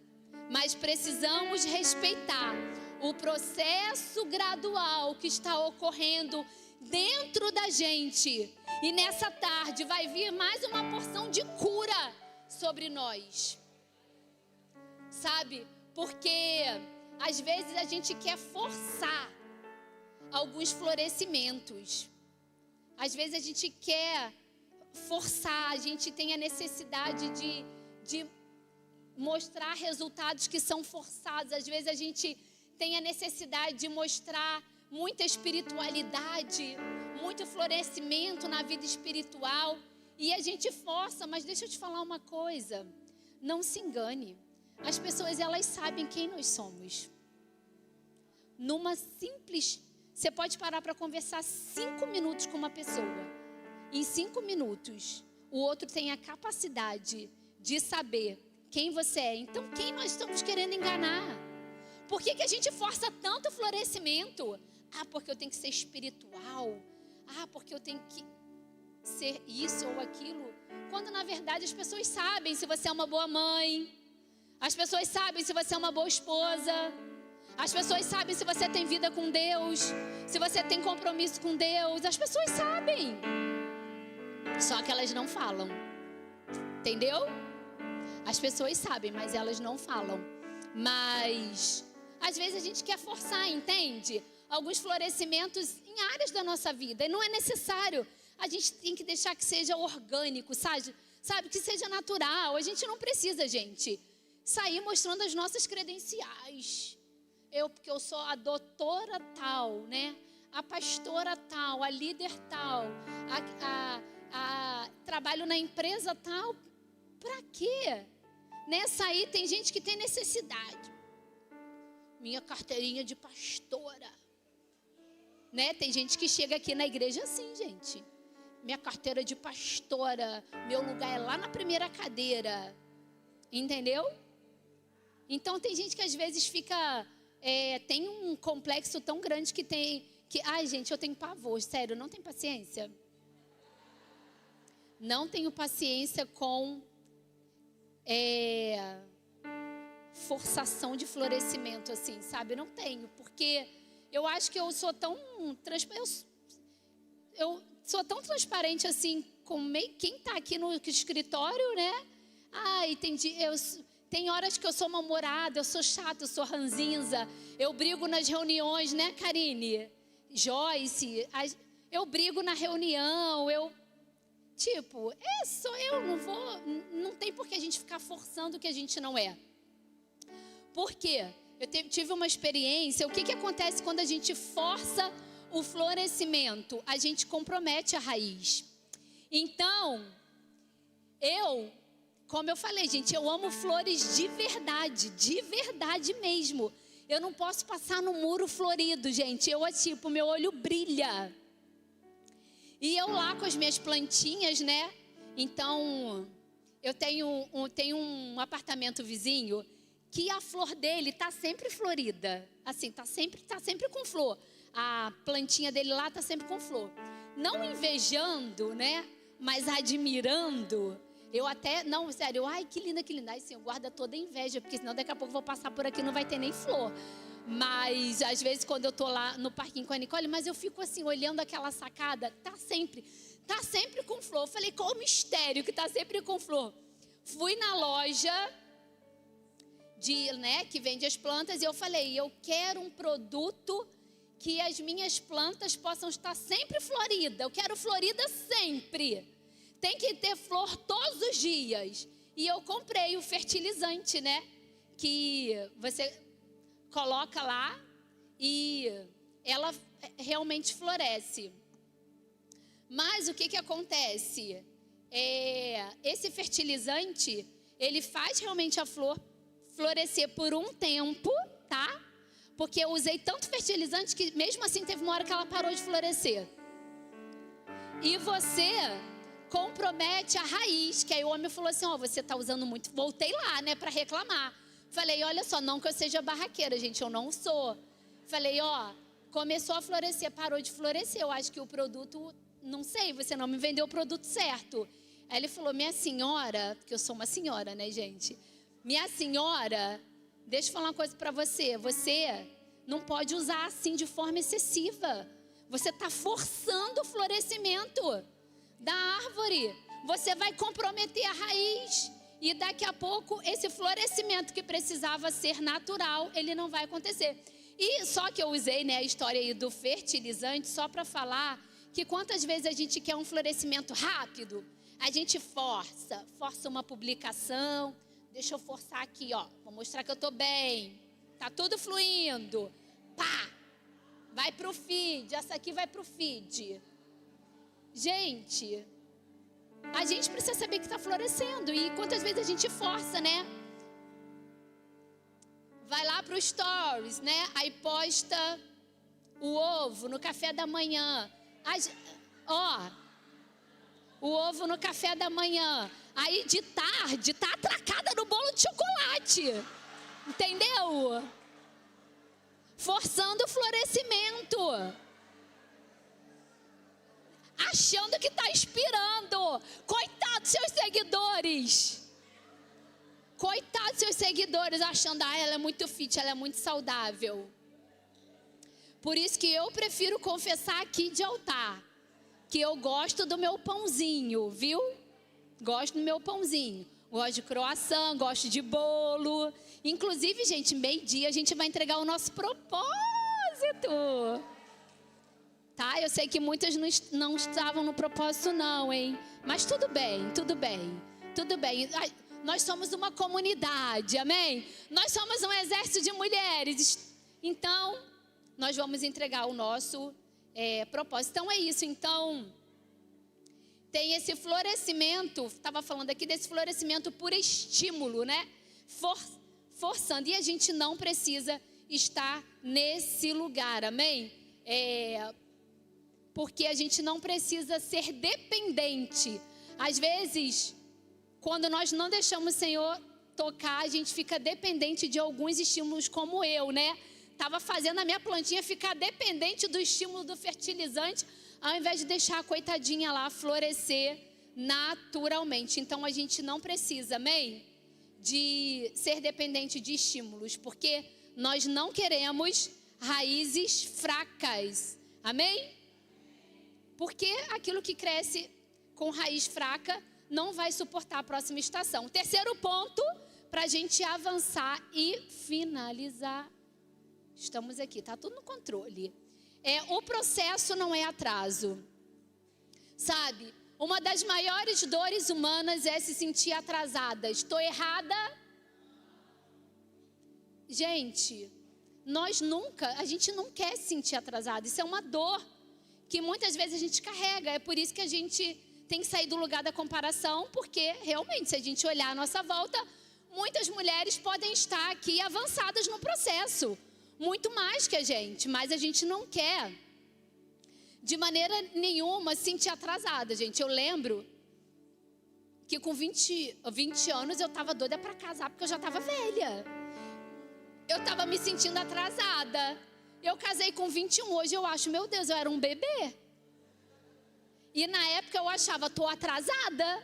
Mas precisamos respeitar o processo gradual que está ocorrendo dentro da gente. E nessa tarde vai vir mais uma porção de cura sobre nós. Sabe? Porque às vezes a gente quer forçar alguns florescimentos. Às vezes a gente quer forçar, a gente tem a necessidade de mostrar resultados que são forçados. Às vezes a gente tem a necessidade de mostrar muita espiritualidade, muito florescimento na vida espiritual, e a gente força. Mas deixa eu te falar uma coisa, não se engane, as pessoas, elas sabem quem nós somos. Numa simples, você pode parar para conversar 5 minutos com uma pessoa. Em 5 minutos, o outro tem a capacidade de saber quem você é. Então, quem nós estamos querendo enganar? Por que a gente força tanto florescimento? Porque eu tenho que ser espiritual. Porque eu tenho que ser isso ou aquilo. Quando, na verdade, as pessoas sabem se você é uma boa mãe. As pessoas sabem se você é uma boa esposa. As pessoas sabem se você tem vida com Deus. Se você tem compromisso com Deus. As pessoas sabem. Só que elas não falam. Entendeu? As pessoas sabem, mas elas não falam. Mas às vezes a gente quer forçar, entende? Alguns florescimentos em áreas da nossa vida. E não é necessário. A gente tem que deixar que seja orgânico, sabe? Que seja natural. A gente não precisa, gente, sair mostrando as nossas credenciais. Porque eu sou a doutora tal, né? A pastora tal, a líder tal, trabalho na empresa tal. Pra quê? Nessa aí tem gente que tem necessidade. Minha carteirinha de pastora, né? Tem gente que chega aqui na igreja assim, gente. Minha carteira de pastora, meu lugar é lá na primeira cadeira. Entendeu? Então tem gente que às vezes fica, tem um complexo tão grande ai, gente, eu tenho pavor, sério, não tenho paciência. Não tenho paciência com forçação de florescimento, assim, sabe? Não tenho, porque eu acho que eu sou tão sou tão transparente assim com quem está aqui no escritório, né? Entendi. Tem horas que eu sou mal-humorada, eu sou chata, eu sou ranzinza, eu brigo nas reuniões, né, Karine? Joyce, eu brigo na reunião, sou eu, não tem por que a gente ficar forçando o que a gente não é. Por quê? Eu tive uma experiência. O que acontece quando a gente força o florescimento? A gente compromete a raiz. Então, como eu falei, gente, eu amo flores de verdade mesmo. Eu não posso passar no muro florido, gente. Meu olho brilha. E eu lá com as minhas plantinhas, né? Então, eu tenho um apartamento vizinho que a flor dele tá sempre florida. Assim, tá sempre com flor. A plantinha dele lá tá sempre com flor. Não invejando, né? Mas admirando. Eu até, não, sério, ai, que linda. Aí sim, eu guardo toda a inveja, porque senão daqui a pouco eu vou passar por aqui e não vai ter nem flor. Mas, às vezes, quando eu tô lá no parquinho com a Nicole, mas eu fico assim, olhando aquela sacada, tá sempre com flor. Eu falei, qual o mistério que tá sempre com flor? Fui na loja que vende as plantas, e eu falei, eu quero um produto que as minhas plantas possam estar sempre floridas. Eu quero florida sempre. tem que ter flor todos os dias. E eu comprei o fertilizante, né? Que você coloca lá e ela realmente floresce. Mas o que acontece? Esse fertilizante, ele faz realmente a flor florescer por um tempo, tá? Porque eu usei tanto fertilizante que mesmo assim teve uma hora que ela parou de florescer. E você compromete a raiz, que aí o homem falou assim, você tá usando muito. Voltei lá, né, para reclamar. Falei, olha só, não que eu seja barraqueira, gente, eu não sou. Falei, começou a florescer, parou de florescer, eu acho que o produto, não sei, você não me vendeu o produto certo. Aí ele falou, minha senhora, porque eu sou uma senhora, né, gente? Minha senhora, deixa eu falar uma coisa para você, você não pode usar assim de forma excessiva. Você está forçando o florescimento da árvore. Você vai comprometer a raiz. E daqui a pouco, esse florescimento que precisava ser natural, ele não vai acontecer. E só que eu usei, né, a história aí do fertilizante só para falar que quantas vezes a gente quer um florescimento rápido, a gente força uma publicação. Deixa eu forçar aqui, vou mostrar que eu estou bem. Tá tudo fluindo. Pá! Vai pro feed, essa aqui vai pro feed. Gente, a gente precisa saber que está florescendo. E quantas vezes a gente força, né? Vai lá pro stories, né? Aí posta o ovo no café da manhã. O ovo no café da manhã. Aí de tarde tá atracada no bolo de chocolate. Entendeu? Forçando o florescimento. Achando que está inspirando. Coitados seus seguidores. Coitados seus seguidores, achando, ela é muito fit, ela é muito saudável. Por isso que eu prefiro confessar aqui de altar, que eu gosto do meu pãozinho, viu? Gosto do meu pãozinho. Gosto de croissant, gosto de bolo. Inclusive, gente, meio-dia a gente vai entregar o nosso propósito. Tá? Eu sei que muitas não estavam no propósito não, hein? Mas tudo bem, tudo bem. Tudo bem. Nós somos uma comunidade, amém? Nós somos um exército de mulheres. Então, nós vamos entregar o nosso propósito. Então, é isso. Então, tem esse florescimento, estava falando aqui desse florescimento por estímulo, né? Forçando. E a gente não precisa estar nesse lugar, amém? Porque a gente não precisa ser dependente. Às vezes, quando nós não deixamos o Senhor tocar, a gente fica dependente de alguns estímulos, como eu, né? Estava fazendo a minha plantinha ficar dependente do estímulo do fertilizante, ao invés de deixar a coitadinha lá florescer naturalmente. Então, a gente não precisa, amém? De ser dependente de estímulos, porque nós não queremos raízes fracas, amém? Porque aquilo que cresce com raiz fraca não vai suportar a próxima estação. Terceiro ponto, para a gente avançar e finalizar. Estamos aqui, tá tudo no controle. O processo não é atraso. Sabe, uma das maiores dores humanas é se sentir atrasada. Estou errada? Gente, a gente não quer se sentir atrasada. Isso é uma dor que muitas vezes a gente carrega. É por isso que a gente tem que sair do lugar da comparação, porque realmente, se a gente olhar à nossa volta, muitas mulheres podem estar aqui avançadas no processo. Muito mais que a gente, mas a gente não quer de maneira nenhuma se sentir atrasada, gente. Eu lembro que com 20 anos eu estava doida para casar, porque eu já estava velha. Eu estava me sentindo atrasada. Eu casei com 21, hoje eu acho, meu Deus, eu era um bebê. E na época eu achava, estou atrasada.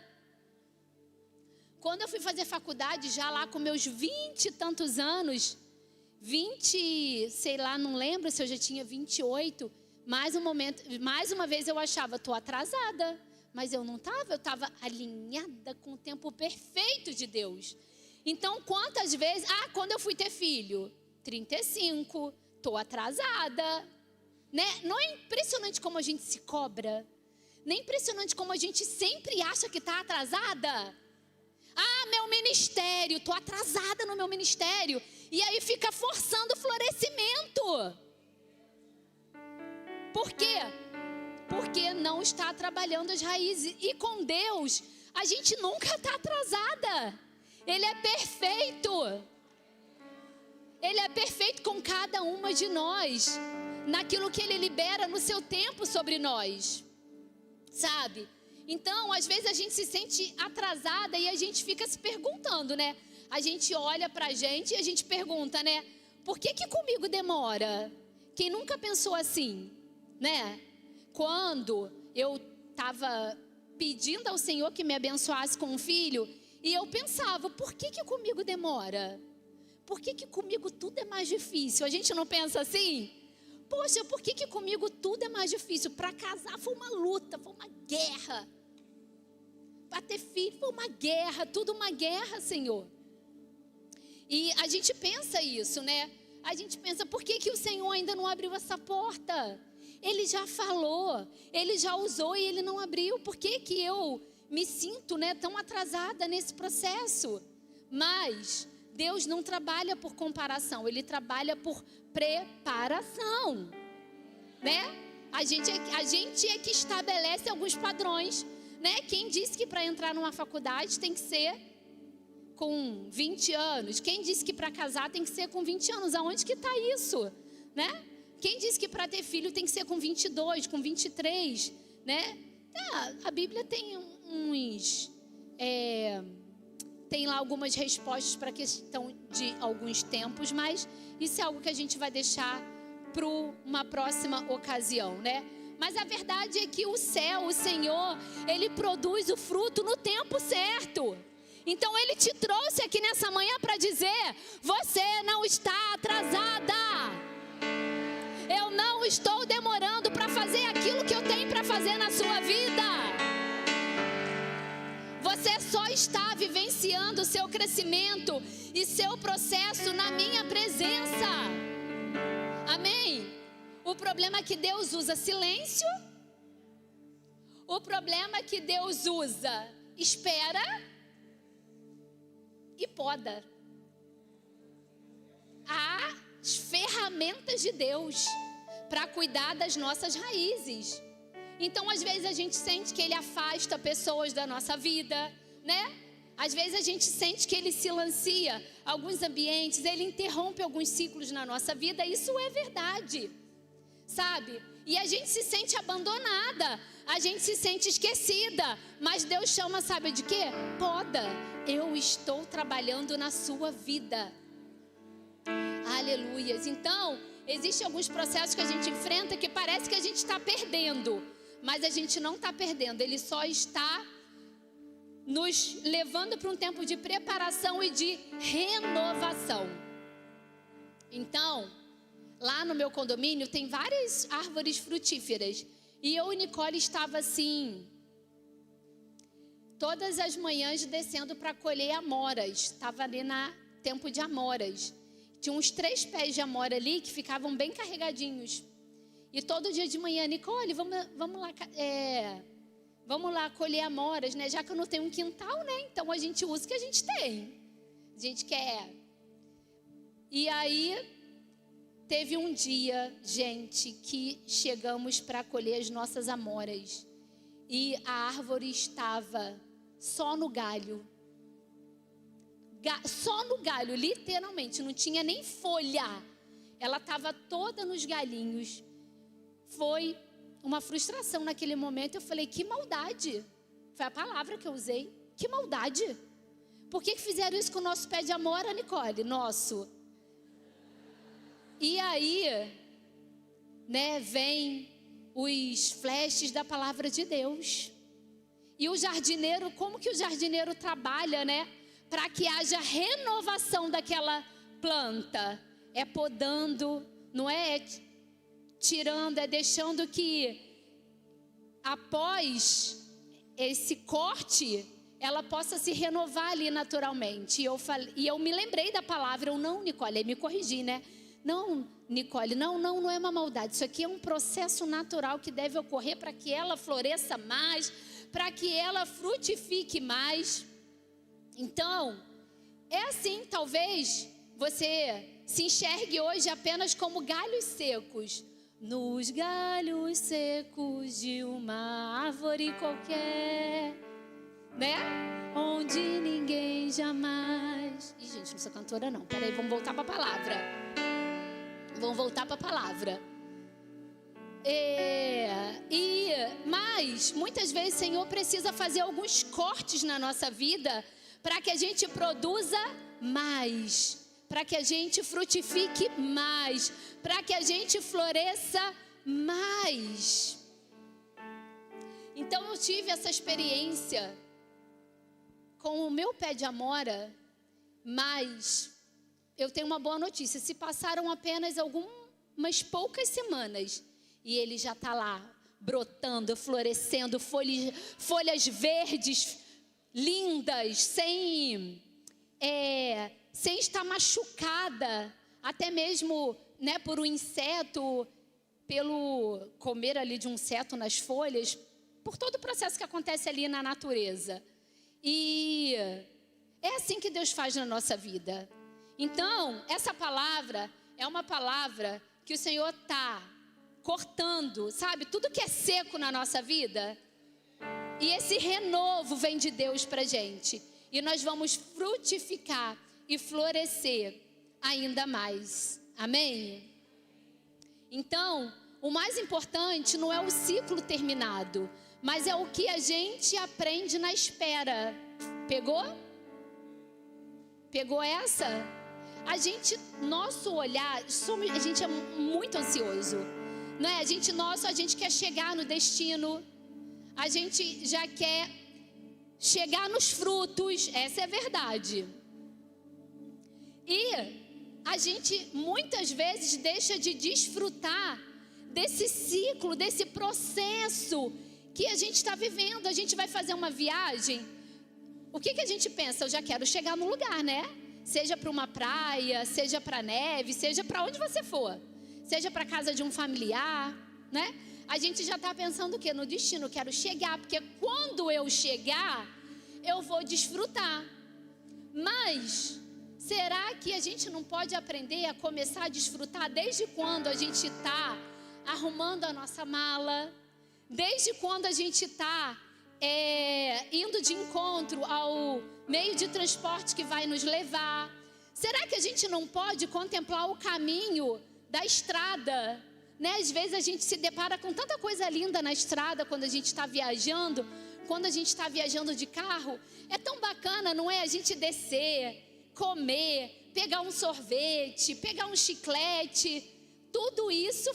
Quando eu fui fazer faculdade, já lá com meus 20 e tantos anos, 20, sei lá, não lembro se eu já tinha 28, mais uma vez eu achava, estou atrasada. Mas eu não estava, eu estava alinhada com o tempo perfeito de Deus. Então, quantas vezes, quando eu fui ter filho? 35, estou atrasada. Né? Não é impressionante como a gente se cobra? Nem é impressionante como a gente sempre acha que está atrasada? Ah, meu ministério, estou atrasada no meu ministério. E aí fica forçando o florescimento. Por quê? Porque não está trabalhando as raízes. E com Deus, a gente nunca está atrasada. Ele é perfeito. Ele é perfeito com cada uma de nós, naquilo que Ele libera no seu tempo sobre nós. Sabe? Então, às vezes a gente se sente atrasada e a gente fica se perguntando, né? A gente olha pra gente e a gente pergunta, né? Por que comigo demora? Quem nunca pensou assim, né? Quando eu estava pedindo ao Senhor que me abençoasse com um filho, e eu pensava, por que comigo demora? Por que comigo tudo é mais difícil? A gente não pensa assim? Poxa, por que comigo tudo é mais difícil? Para casar foi uma luta, foi uma guerra. Para ter filho foi uma guerra, tudo uma guerra, Senhor. E a gente pensa isso, né? A gente pensa, por que o Senhor ainda não abriu essa porta? Ele já falou, Ele já usou e Ele não abriu. Por que eu me sinto, né, tão atrasada nesse processo? Mas Deus não trabalha por comparação, Ele trabalha por preparação, né? A gente é que estabelece alguns padrões, né? Quem disse que para entrar numa faculdade tem que ser com 20 anos? Quem disse que para casar tem que ser com 20 anos? Aonde que está isso, né? Quem disse que para ter filho tem que ser com 22, com 23, né? A Bíblia tem tem lá algumas respostas para a questão de alguns tempos, mas isso é algo que a gente vai deixar para uma próxima ocasião, né? Mas a verdade é que o céu, o Senhor, Ele produz o fruto no tempo certo. Então Ele te trouxe aqui nessa manhã para dizer, você não está atrasada. Eu não estou demorando para fazer aquilo que eu tenho para fazer na sua vida. Você só está vivenciando o seu crescimento e seu processo na minha presença. Amém? O problema é que Deus usa silêncio. O problema é que Deus usa espera e poda. As ferramentas de Deus para cuidar das nossas raízes. Então, às vezes a gente sente que Ele afasta pessoas da nossa vida, né? Às vezes a gente sente que Ele silencia alguns ambientes, Ele interrompe alguns ciclos na nossa vida. Isso é verdade, sabe? E a gente se sente abandonada, a gente se sente esquecida. Mas Deus chama, sabe de quê? Poda. Eu estou trabalhando na sua vida. Aleluias. Então, existem alguns processos que a gente enfrenta que parece que a gente está perdendo. Mas a gente não está perdendo. Ele só está nos levando para um tempo de preparação e de renovação. Então, lá no meu condomínio tem várias árvores frutíferas. E eu e Nicole estava assim, todas as manhãs descendo para colher amoras. Estava ali no tempo de amoras. Tinha uns 3 pés de amora ali que ficavam bem carregadinhos. E todo dia de manhã, Nicole, vamos lá colher amoras, né? Já que eu não tenho um quintal, né? Então a gente usa o que a gente tem. A gente quer. E aí, teve um dia, gente, que chegamos para colher as nossas amoras. E a árvore estava só no galho. Só no galho, literalmente. Não tinha nem folha. Ela estava toda nos galhinhos. Foi uma frustração naquele momento. Eu falei, que maldade. Foi a palavra que eu usei. Que maldade. Por que fizeram isso com o nosso pé de amora, Nicole? Nosso. E aí, né, vem os flashes da palavra de Deus. E o jardineiro, como que o jardineiro trabalha, né? Para que haja renovação daquela planta. É podando, não é tirando, é deixando que após esse corte, ela possa se renovar ali naturalmente. E eu me lembrei da palavra, eu não, Nicole, aí me corrigi, né? Não, Nicole, não é uma maldade. Isso aqui é um processo natural que deve ocorrer para que ela floresça mais, para que ela frutifique mais. Então, é assim, talvez você se enxergue hoje apenas como galhos secos. Nos galhos secos de uma árvore qualquer, né? Onde ninguém jamais... Ih, gente, não sou cantora não. Peraí, vamos voltar para a palavra. Mas, muitas vezes, o Senhor precisa fazer alguns cortes na nossa vida para que a gente produza mais, para que a gente frutifique mais, para que a gente floresça mais. Então, eu tive essa experiência com o meu pé de amora, mas eu tenho uma boa notícia. Se passaram apenas algumas poucas semanas e ele já está lá, brotando, florescendo, folhas verdes, lindas, sem estar machucada, até mesmo, né, por um inseto, pelo comer ali de um inseto nas folhas, por todo o processo que acontece ali na natureza. E é assim que Deus faz na nossa vida. Então, essa palavra é uma palavra que o Senhor está cortando, sabe? Tudo que é seco na nossa vida. E esse renovo vem de Deus para a gente. E nós vamos frutificar e florescer ainda mais. Amém? Então, o mais importante não é o ciclo terminado, mas é o que a gente aprende na espera. Pegou? Pegou essa? Nosso olhar, a gente é muito ansioso, não é? A gente quer chegar no destino, a gente já quer chegar nos frutos, essa é a verdade. E a gente muitas vezes deixa de desfrutar desse ciclo, desse processo que a gente está vivendo. A gente vai fazer uma viagem, o que a gente pensa? Eu já quero chegar no lugar, né? Seja para uma praia, seja para neve, seja para onde você for, seja para casa de um familiar, né? A gente já está pensando o quê? No destino. Eu quero chegar, porque quando eu chegar, eu vou desfrutar. Mas será que a gente não pode aprender a começar a desfrutar desde quando a gente está arrumando a nossa mala? Desde quando a gente está indo de encontro ao meio de transporte que vai nos levar? Será que a gente não pode contemplar o caminho da estrada, né? Às vezes a gente se depara com tanta coisa linda na estrada quando a gente está viajando. Quando a gente está viajando de carro, é tão bacana, não é? A gente descer, comer, pegar um sorvete, pegar um chiclete. Tudo isso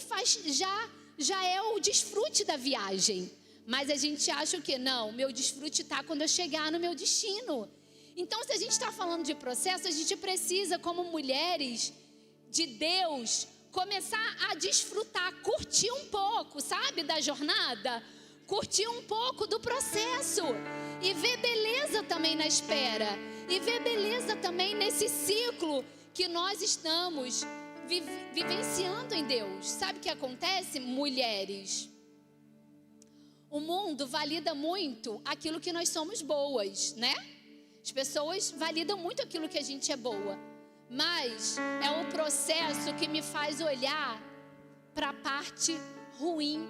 já é o desfrute da viagem. Mas a gente acha o quê? Não, meu desfrute está quando eu chegar no meu destino. Então, se a gente está falando de processo, a gente precisa, como mulheres de Deus, começar a desfrutar, curtir um pouco, sabe, da jornada, curtir um pouco do processo e ver beleza também na espera, e ver beleza também nesse ciclo que nós estamos vivenciando em Deus. Sabe o que acontece, mulheres? O mundo valida muito aquilo que nós somos boas, né? As pessoas validam muito aquilo que a gente é boa. Mas é o processo que me faz olhar para a parte ruim.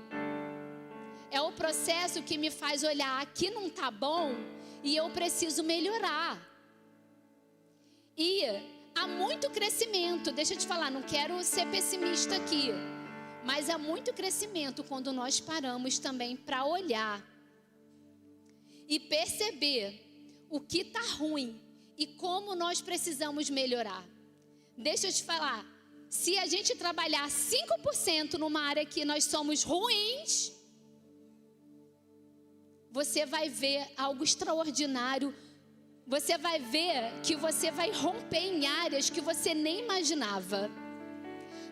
É o processo que me faz olhar, aqui não está bom e eu preciso melhorar. E há muito crescimento, deixa eu te falar, não quero ser pessimista aqui, mas há muito crescimento quando nós paramos também para olhar e perceber o que está ruim e como nós precisamos melhorar. Deixa eu te falar, se a gente trabalhar 5% numa área que nós somos ruins, você vai ver algo extraordinário. Você vai ver que você vai romper em áreas que você nem imaginava.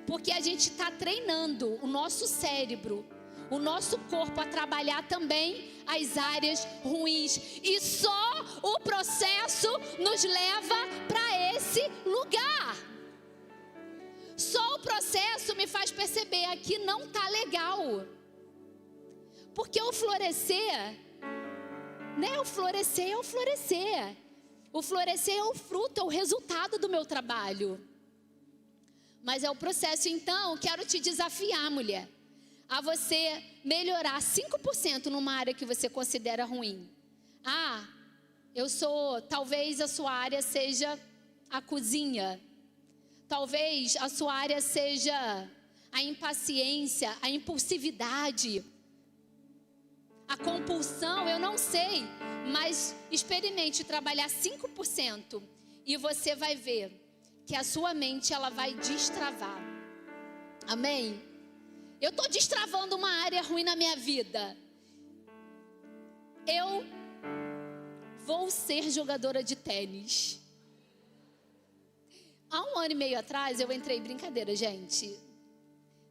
Porque a gente está treinando o nosso cérebro, o nosso corpo a trabalhar também as áreas ruins. E só o processo nos leva para esse lugar. Só No processo me faz perceber, aqui não tá legal. Porque o florescer, né? O florescer é o florescer. O florescer é o fruto, é o resultado do meu trabalho. Mas é o processo. Então, quero te desafiar, mulher, a você melhorar 5% numa área que você considera ruim. Talvez a sua área seja a cozinha. Talvez a sua área seja a impaciência, a impulsividade, a compulsão, eu não sei. Mas experimente trabalhar 5% e você vai ver que a sua mente, ela vai destravar. Amém? Eu estou destravando uma área ruim na minha vida. Eu vou ser jogadora de tênis. Há 1 ano e meio atrás eu entrei, brincadeira, gente,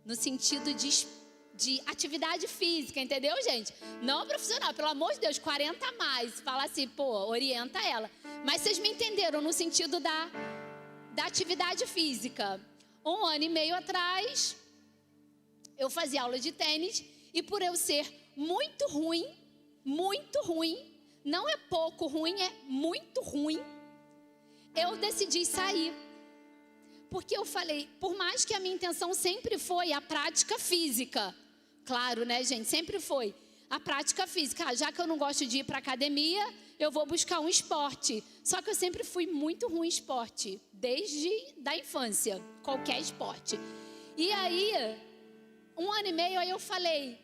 no sentido de atividade física, entendeu, gente? Não profissional, pelo amor de Deus, 40 a mais. Fala assim, orienta ela. Mas vocês me entenderam no sentido da atividade física. 1 ano e meio atrás, eu fazia aula de tênis e por eu ser muito ruim, não é pouco ruim, é muito ruim, eu decidi sair. Porque eu falei, por mais que a minha intenção sempre foi a prática física, claro, né, gente, sempre foi a prática física. Já que eu não gosto de ir para academia, eu vou buscar um esporte. Só que eu sempre fui muito ruim em esporte, desde da infância, qualquer esporte. E aí, 1 ano e meio, aí eu falei,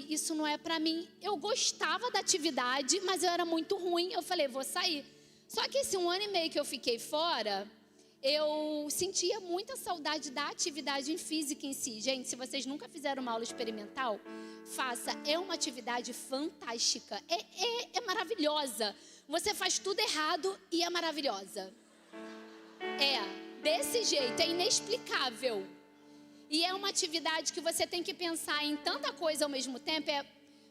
isso não é para mim. Eu gostava da atividade, mas eu era muito ruim. Eu falei, vou sair. Só que esse 1 ano e meio que eu fiquei fora, eu sentia muita saudade da atividade física em si. Gente, se vocês nunca fizeram uma aula experimental, faça. É uma atividade fantástica. É maravilhosa. Você faz tudo errado e é maravilhosa. Desse jeito, é inexplicável. E é uma atividade que você tem que pensar em tanta coisa ao mesmo tempo. É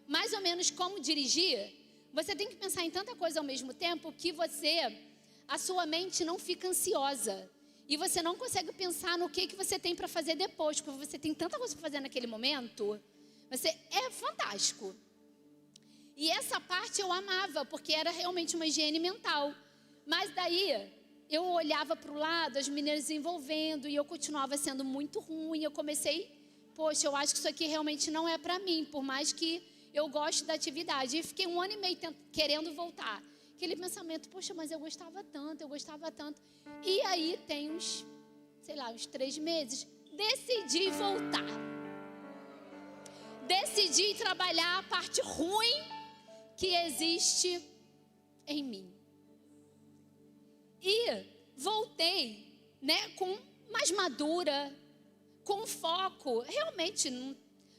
mais ou menos como dirigir. Você tem que pensar em tanta coisa ao mesmo tempo que a sua mente não fica ansiosa. E você não consegue pensar no que você tem para fazer depois. Porque você tem tanta coisa para fazer naquele momento. É fantástico. E essa parte eu amava, porque era realmente uma higiene mental. Mas daí, eu olhava para o lado, as meninas desenvolvendo, e eu continuava sendo muito ruim. Eu comecei, eu acho que isso aqui realmente não é para mim, por mais que eu goste da atividade. E fiquei 1 ano e meio querendo voltar. Aquele pensamento, mas eu gostava tanto. E aí tem uns 3 meses, decidi voltar. Decidi trabalhar a parte ruim que existe em mim. E voltei, com mais madura, com foco, realmente,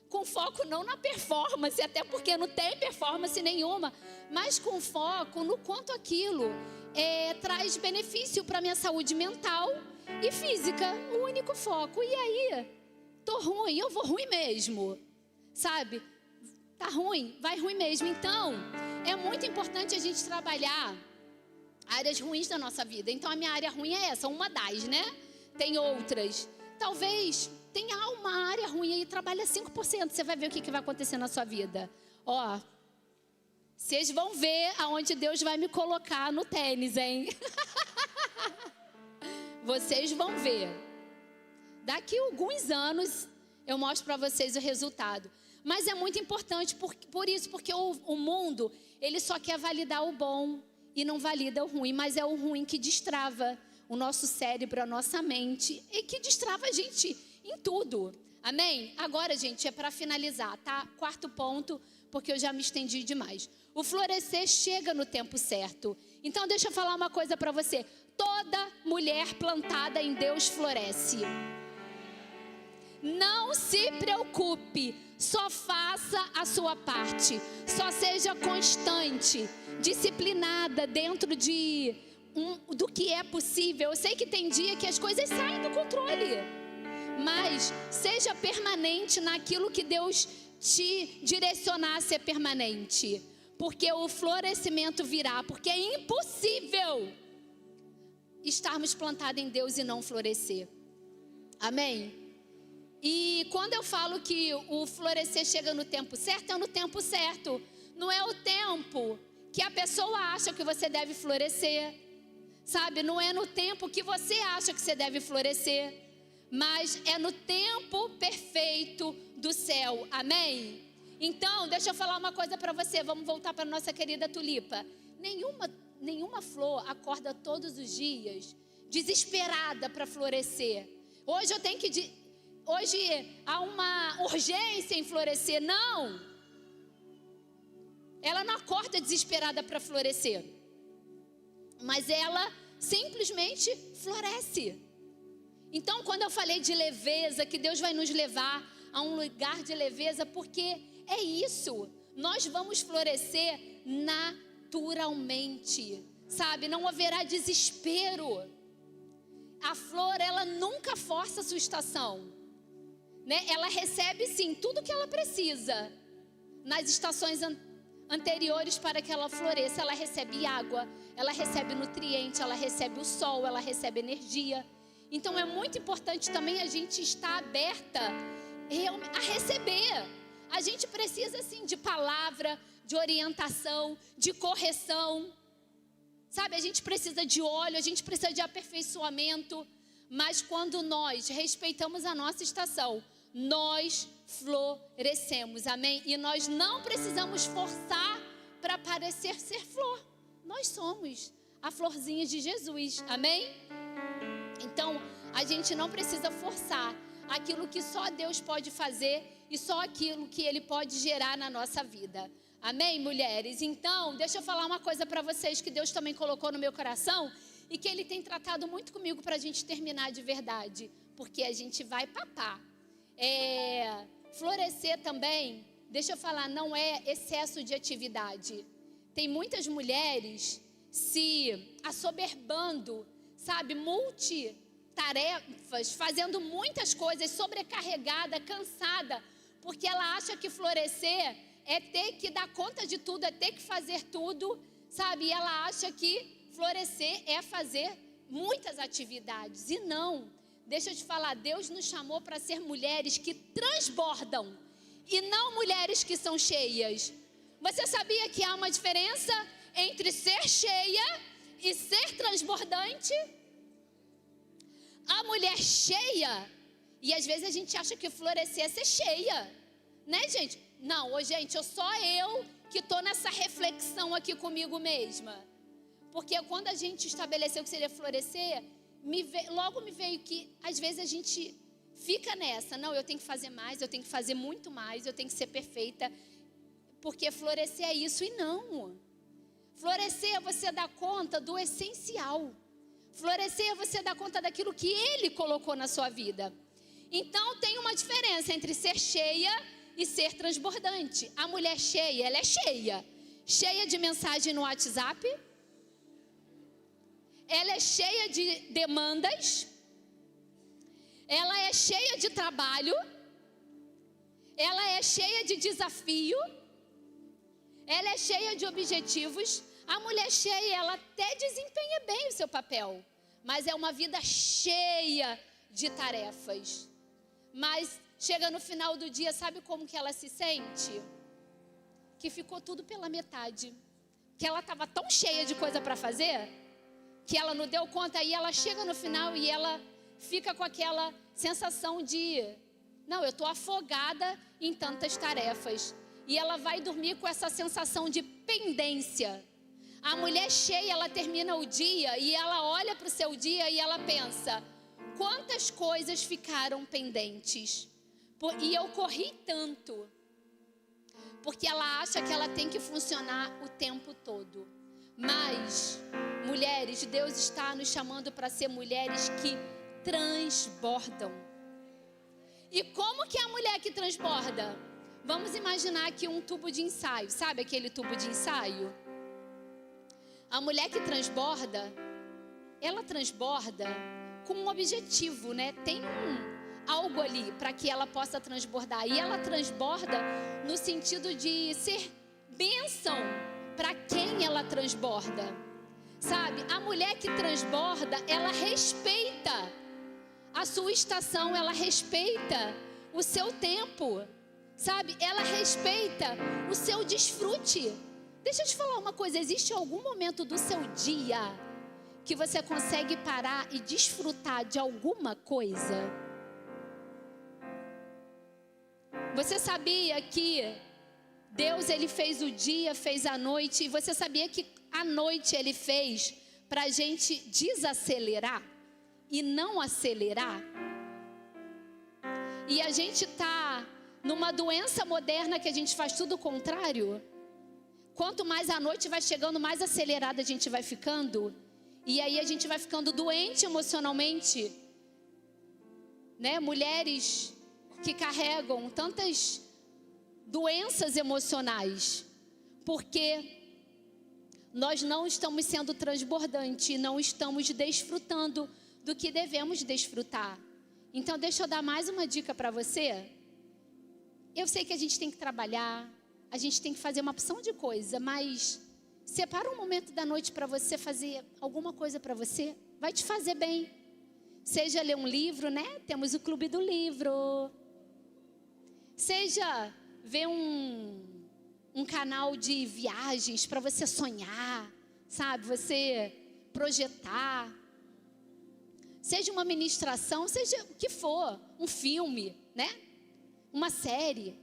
com foco não na performance, até porque não tem performance nenhuma, mas com foco no quanto aquilo traz benefício para a minha saúde mental e física, o único foco. E aí, tô ruim, eu vou ruim mesmo, sabe? Tá ruim, vai ruim mesmo. Então, é muito importante a gente trabalhar áreas ruins da nossa vida. Então, a minha área ruim é essa, uma das, né? Tem outras. Talvez tenha uma área ruim aí, trabalha 5%. Você vai ver o que vai acontecer na sua vida. Vocês vão ver aonde Deus vai me colocar no tênis, hein? Vocês vão ver. Daqui a alguns anos, eu mostro para vocês o resultado. Mas é muito importante por isso, porque o mundo, ele só quer validar o bom e não valida o ruim, mas é o ruim que destrava o nosso cérebro, a nossa mente, e que destrava a gente em tudo. Amém? Agora, gente, é para finalizar, tá? 4º ponto, porque eu já me estendi demais. O florescer chega no tempo certo. Então, deixa eu falar uma coisa para você. Toda mulher plantada em Deus floresce. Não se preocupe, só faça a sua parte, só seja constante, disciplinada dentro do que é possível. Eu sei que tem dia que as coisas saem do controle, mas seja permanente naquilo que Deus te direcionar a ser permanente, porque o florescimento virá, porque é impossível estarmos plantados em Deus e não florescer. Amém? E quando eu falo que o florescer chega no tempo certo, é no tempo certo. Não é o tempo que a pessoa acha que você deve florescer, sabe? Não é no tempo que você acha que você deve florescer, mas é no tempo perfeito do céu. Amém? Então, deixa eu falar uma coisa para você. Vamos voltar para nossa querida tulipa. Nenhuma flor acorda todos os dias desesperada para florescer. Hoje há uma urgência em florescer. Não. Ela não acorda desesperada para florescer, mas ela simplesmente floresce. Então, quando eu falei de leveza, que Deus vai nos levar a um lugar de leveza, porque é isso, nós vamos florescer naturalmente, sabe? Não haverá desespero. A flor, ela nunca força a sua estação, né? Ela recebe sim tudo que ela precisa nas estações anteriores para que ela floresça. Ela recebe água, ela recebe nutriente, ela recebe o sol, ela recebe energia. Então é muito importante também a gente estar aberta a receber. A gente precisa sim de palavra, de orientação, de correção, sabe? A gente precisa de óleo, a gente precisa de aperfeiçoamento. Mas quando nós respeitamos a nossa estação, nós florescemos, amém? E nós não precisamos forçar para parecer ser flor. Nós somos a florzinha de Jesus, amém? Então, a gente não precisa forçar aquilo que só Deus pode fazer e só aquilo que Ele pode gerar na nossa vida. Amém, mulheres? Então, deixa eu falar uma coisa para vocês que Deus também colocou no meu coração e que Ele tem tratado muito comigo para a gente terminar de verdade, porque a gente vai papar. Florescer também, deixa eu falar, não é excesso de atividade. Tem muitas mulheres se assoberbando, sabe, multitarefas, fazendo muitas coisas, sobrecarregada, cansada, porque ela acha que florescer é ter que dar conta de tudo, é ter que fazer tudo, sabe? E ela acha que florescer é fazer muitas atividades, e não. Deixa eu te falar, Deus nos chamou para ser mulheres que transbordam, e não mulheres que são cheias. Você sabia que há uma diferença entre ser cheia e ser transbordante? A mulher cheia, e às vezes a gente acha que florescer é ser cheia, né, gente? Não, gente, só eu que estou nessa reflexão aqui comigo mesma. Porque quando a gente estabeleceu que seria florescer, logo me veio que às vezes a gente fica nessa. Não, eu tenho que fazer mais, eu tenho que fazer muito mais, eu tenho que ser perfeita. Porque florescer é isso e não. Florescer é você dar conta do essencial. Florescer é você dar conta daquilo que Ele colocou na sua vida. Então tem uma diferença entre ser cheia e ser transbordante. A mulher cheia, ela é cheia. Cheia de mensagem no WhatsApp. Ela é cheia de demandas. Ela é cheia de trabalho. Ela é cheia de desafio. Ela é cheia de objetivos. A mulher cheia, ela até desempenha bem o seu papel, mas é uma vida cheia de tarefas. Mas chega no final do dia, sabe como que ela se sente? Que ficou tudo pela metade. Que ela estava tão cheia de coisa para fazer, que ela não deu conta, e ela chega no final e ela fica com aquela sensação de, não, eu estou afogada em tantas tarefas. E ela vai dormir com essa sensação de pendência. A mulher cheia, ela termina o dia e ela olha para o seu dia e ela pensa, quantas coisas ficaram pendentes? E eu corri tanto. Porque ela acha que ela tem que funcionar o tempo todo. Mas, mulheres, Deus está nos chamando para ser mulheres que transbordam. E como que é a mulher que transborda? Vamos imaginar aqui um tubo de ensaio. Sabe aquele tubo de ensaio? A mulher que transborda, ela transborda com um objetivo, né? Tem algo ali para que ela possa transbordar. E ela transborda no sentido de ser bênção para quem ela transborda. Sabe? A mulher que transborda, ela respeita a sua estação, ela respeita o seu tempo, sabe? Ela respeita o seu desfrute. Deixa eu te falar uma coisa, existe algum momento do seu dia que você consegue parar e desfrutar de alguma coisa? Você sabia que Deus, ele fez o dia, fez a noite, e você sabia que a noite ele fez para a gente desacelerar e não acelerar? E a gente está numa doença moderna que a gente faz tudo o contrário. Quanto mais a noite vai chegando, mais acelerada a gente vai ficando. E aí a gente vai ficando doente emocionalmente, né? Mulheres que carregam tantas doenças emocionais, porque nós não estamos sendo transbordantes, não estamos desfrutando do que devemos desfrutar. Então deixa eu dar mais uma dica para você. Eu sei que a gente tem que trabalhar, a gente tem que fazer uma opção de coisa, mas separa um momento da noite para você fazer alguma coisa para você, vai te fazer bem. Seja ler um livro, né? Temos o Clube do Livro. Seja ver um canal de viagens para você sonhar, sabe? Você projetar. Seja uma ministração, seja o que for, um filme, né? Uma série,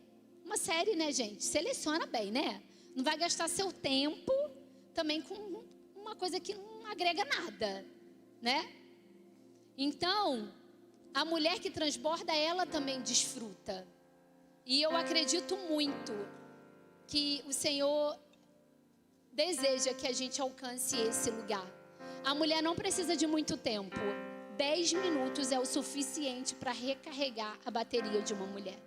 né, gente? Seleciona bem, né? Não vai gastar seu tempo também com uma coisa que não agrega nada, né? Então, a mulher que transborda, ela também desfruta. E eu acredito muito que o Senhor deseja que a gente alcance esse lugar. A mulher não precisa de muito tempo. 10 minutos é o suficiente para recarregar a bateria de uma mulher.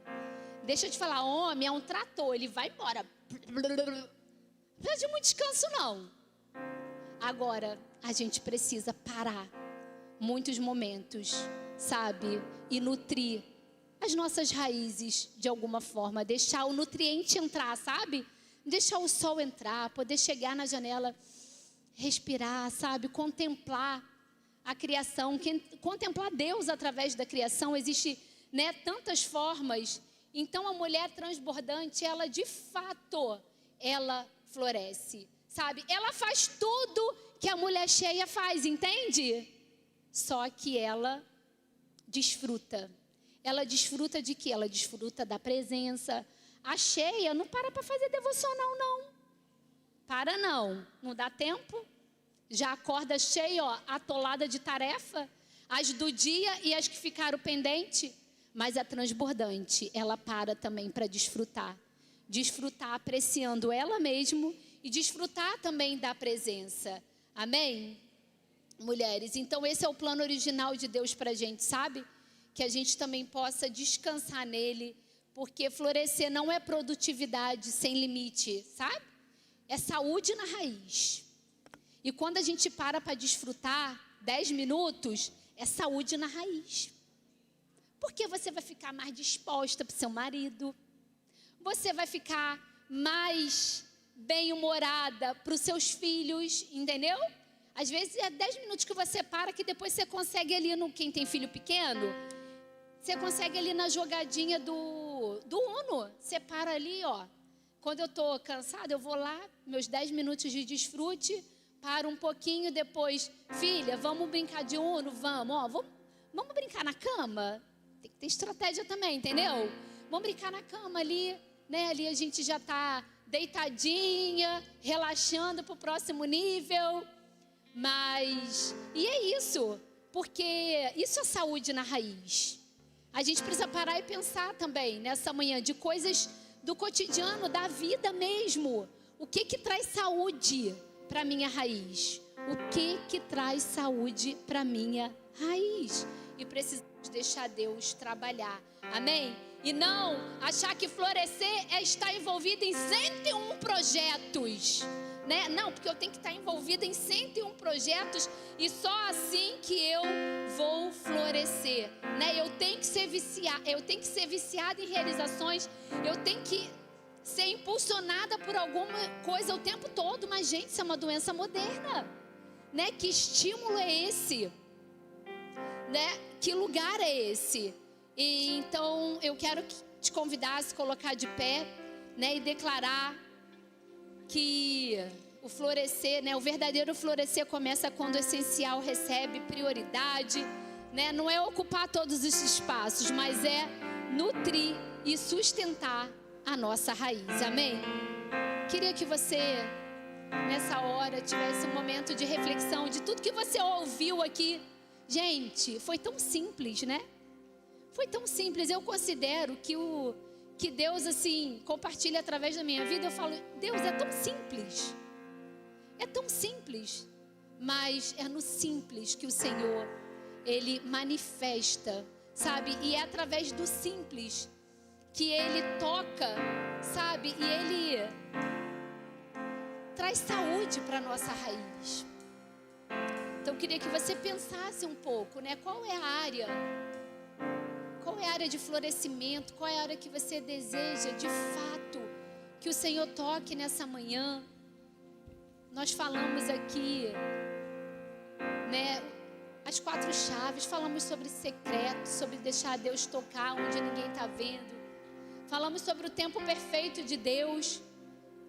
Deixa eu te falar, homem é um trator, ele vai embora. Não precisa de muito descanso, não. Agora, a gente precisa parar muitos momentos, sabe? E nutrir as nossas raízes de alguma forma. Deixar o nutriente entrar, sabe? Deixar o sol entrar, poder chegar na janela, respirar, sabe? Contemplar a criação, contemplar Deus através da criação. Existe, né, tantas formas. Então a mulher transbordante, ela de fato, ela floresce, sabe? Ela faz tudo que a mulher cheia faz, entende? Só que ela desfruta. Ela desfruta de quê? Ela desfruta da presença. A cheia não para fazer devocional, não. Para não. Não dá tempo. Já acorda cheia, ó, atolada de tarefa. As do dia e as que ficaram pendentes. Mas a transbordante, ela para também para desfrutar. Desfrutar apreciando ela mesma e desfrutar também da presença. Amém? Mulheres, então esse é o plano original de Deus para a gente, sabe? Que a gente também possa descansar nele, porque florescer não é produtividade sem limite, sabe? É saúde na raiz. E quando a gente para desfrutar 10 minutos, é saúde na raiz. Porque você vai ficar mais disposta para o seu marido, você vai ficar mais bem-humorada para os seus filhos, entendeu? Às vezes é 10 minutos que você para, que depois você consegue ali, quem tem filho pequeno, você consegue ali na jogadinha do Uno. Você para ali, ó. Quando eu estou cansada, eu vou lá, meus 10 minutos de desfrute, paro um pouquinho, depois, filha, vamos brincar de Uno? Vamos, ó, vamos brincar na cama? Tem que ter estratégia também, entendeu? Vamos brincar na cama ali, né? Ali a gente já está deitadinha, relaxando para o próximo nível. Mas, e é isso, porque isso é saúde na raiz. A gente precisa parar e pensar também, nessa manhã, de coisas do cotidiano, da vida mesmo. O que traz saúde para a minha raiz? O que traz saúde para a minha raiz? E precisamos deixar Deus trabalhar, amém? E não achar que florescer é estar envolvido em 101 projetos, né? Não, porque eu tenho que estar envolvida em 101 projetos e só assim que eu vou florescer, né? Eu tenho que ser viciada em realizações, eu tenho que ser impulsionada por alguma coisa o tempo todo. Mas, gente, isso é uma doença moderna, né? Que estímulo é esse? né? Que lugar é esse? E então eu quero te convidar a se colocar de pé, né? E declarar que o florescer, né? O verdadeiro florescer começa quando o essencial recebe prioridade, né? Não é ocupar todos os espaços, mas é nutrir e sustentar a nossa raiz. Amém? Queria que você, nessa hora, tivesse um momento de reflexão de tudo que você ouviu aqui. Gente, foi tão simples, né? Foi tão simples. Eu considero que Deus, assim, compartilha através da minha vida. Eu falo, Deus, é tão simples. É tão simples. Mas é no simples que o Senhor, Ele manifesta, sabe? E é através do simples que Ele toca, sabe? E Ele traz saúde para a nossa raiz. Então eu queria que você pensasse um pouco, né? Qual é a área de florescimento? Qual é a área que você deseja de fato que o Senhor toque nessa manhã? Nós falamos aqui, né? As 4 chaves, falamos sobre secreto, sobre deixar Deus tocar onde ninguém está vendo. Falamos sobre o tempo perfeito de Deus.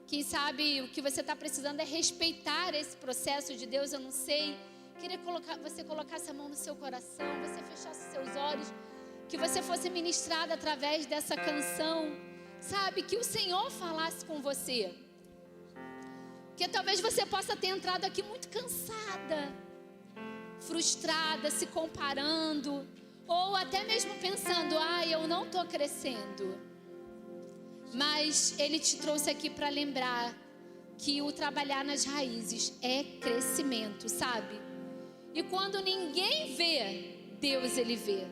Quem sabe o que você está precisando é respeitar esse processo de Deus, eu não sei. Queria você colocasse a mão no seu coração, você fechasse seus olhos, que você fosse ministrado através dessa canção, sabe? Que o Senhor falasse com você. Que talvez você possa ter entrado aqui muito cansada, frustrada, se comparando, ou até mesmo pensando, eu não estou crescendo. Mas Ele te trouxe aqui para lembrar que o trabalhar nas raízes é crescimento, sabe? E quando ninguém vê, Deus Ele vê.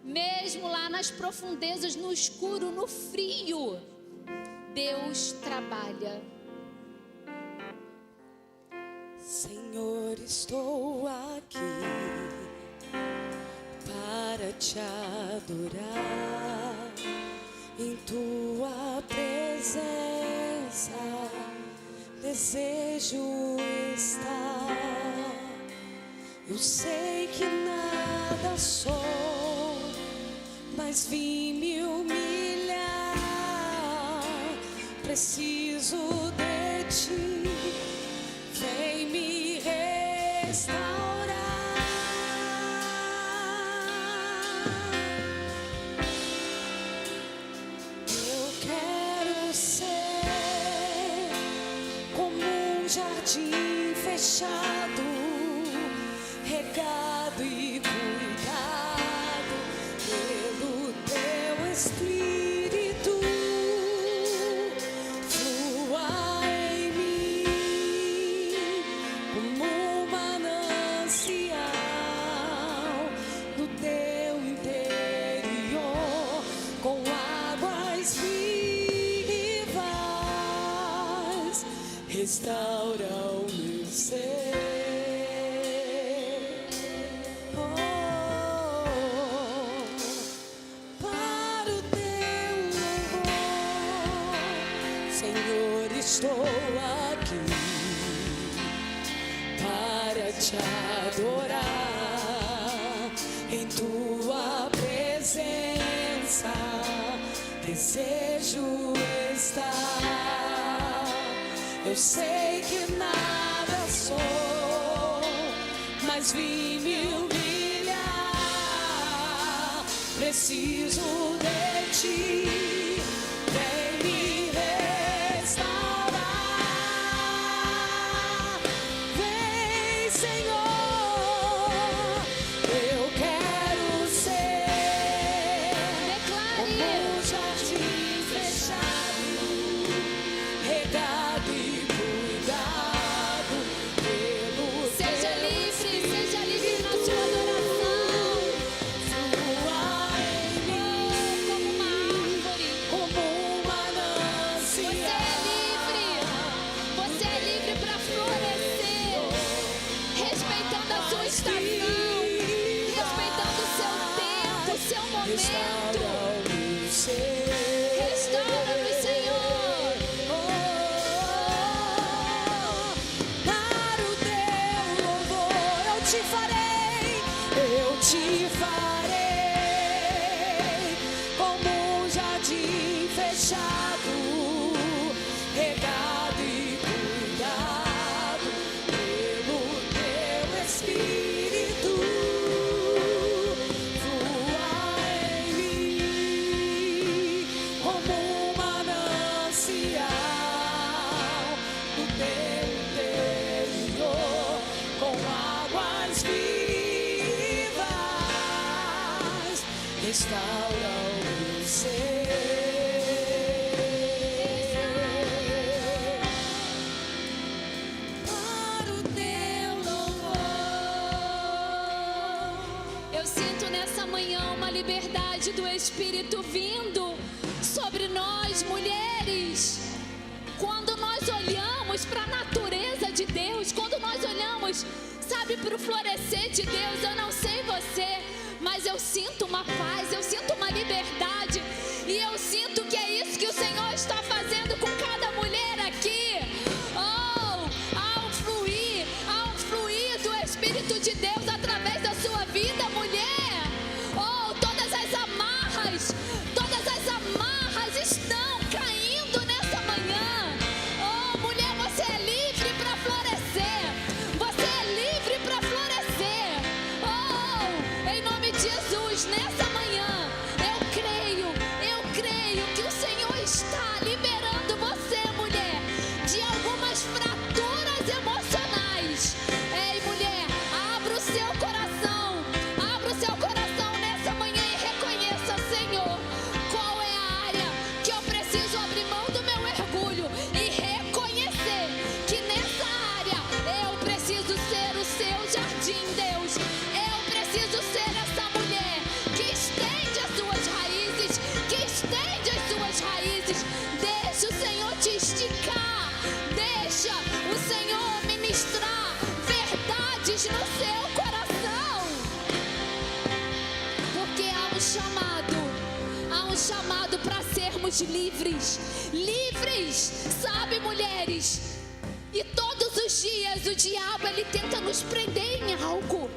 Mesmo lá nas profundezas, no escuro, no frio, Deus trabalha. Senhor, estou aqui para te adorar. Em tua presença desejo estar. Eu sei que nada sou, mas vim me humilhar. Preciso de ti, vem me restaurar. Eu quero ser como um jardim fechado, regado e cuidado pelo teu Espírito. Flua em mim como um manancial no teu interior, com águas vivas, restaura o meu ser. Estou aqui para te adorar. Em tua presença desejo estar. Eu sei que nada sou, mas vim me humilhar. Preciso de ti. Como uma árvore restaura o meu ser. Para o teu louvor. Eu sinto nessa manhã uma liberdade do Espírito vindo sobre nós, mulheres. Quando nós olhamos para a natureza de Deus, quando nós olhamos, sabe, para o florescer de Deus, eu não sei você, mas eu sinto uma paz, eu sinto uma liberdade, e eu sinto que é isso que o Senhor está fazendo com cada mulher aqui. Oh, há um fluir do Espírito de Deus através da sua vida, mulher. Oh, todas as amarras estão caindo nessa manhã. Oh, mulher, você é livre para florescer. Você é livre para florescer. Oh, em nome de Jesus, nessa manhã, eu creio que o Senhor está liberando você, mulher, de algumas fraturas emocionais. Ei, mulher, abra o seu coração nessa manhã e reconheça, Senhor, qual é a área que eu preciso abrir mão do meu orgulho e reconhecer que nessa área eu preciso ser o seu jardim, Deus. Eu preciso ser essa mulher que estende as suas raízes, Deixa o Senhor te esticar, deixa o Senhor ministrar verdades no seu coração, porque há um chamado para sermos livres, sabe, mulheres? E todos os dias o diabo, ele tenta nos prender em algo,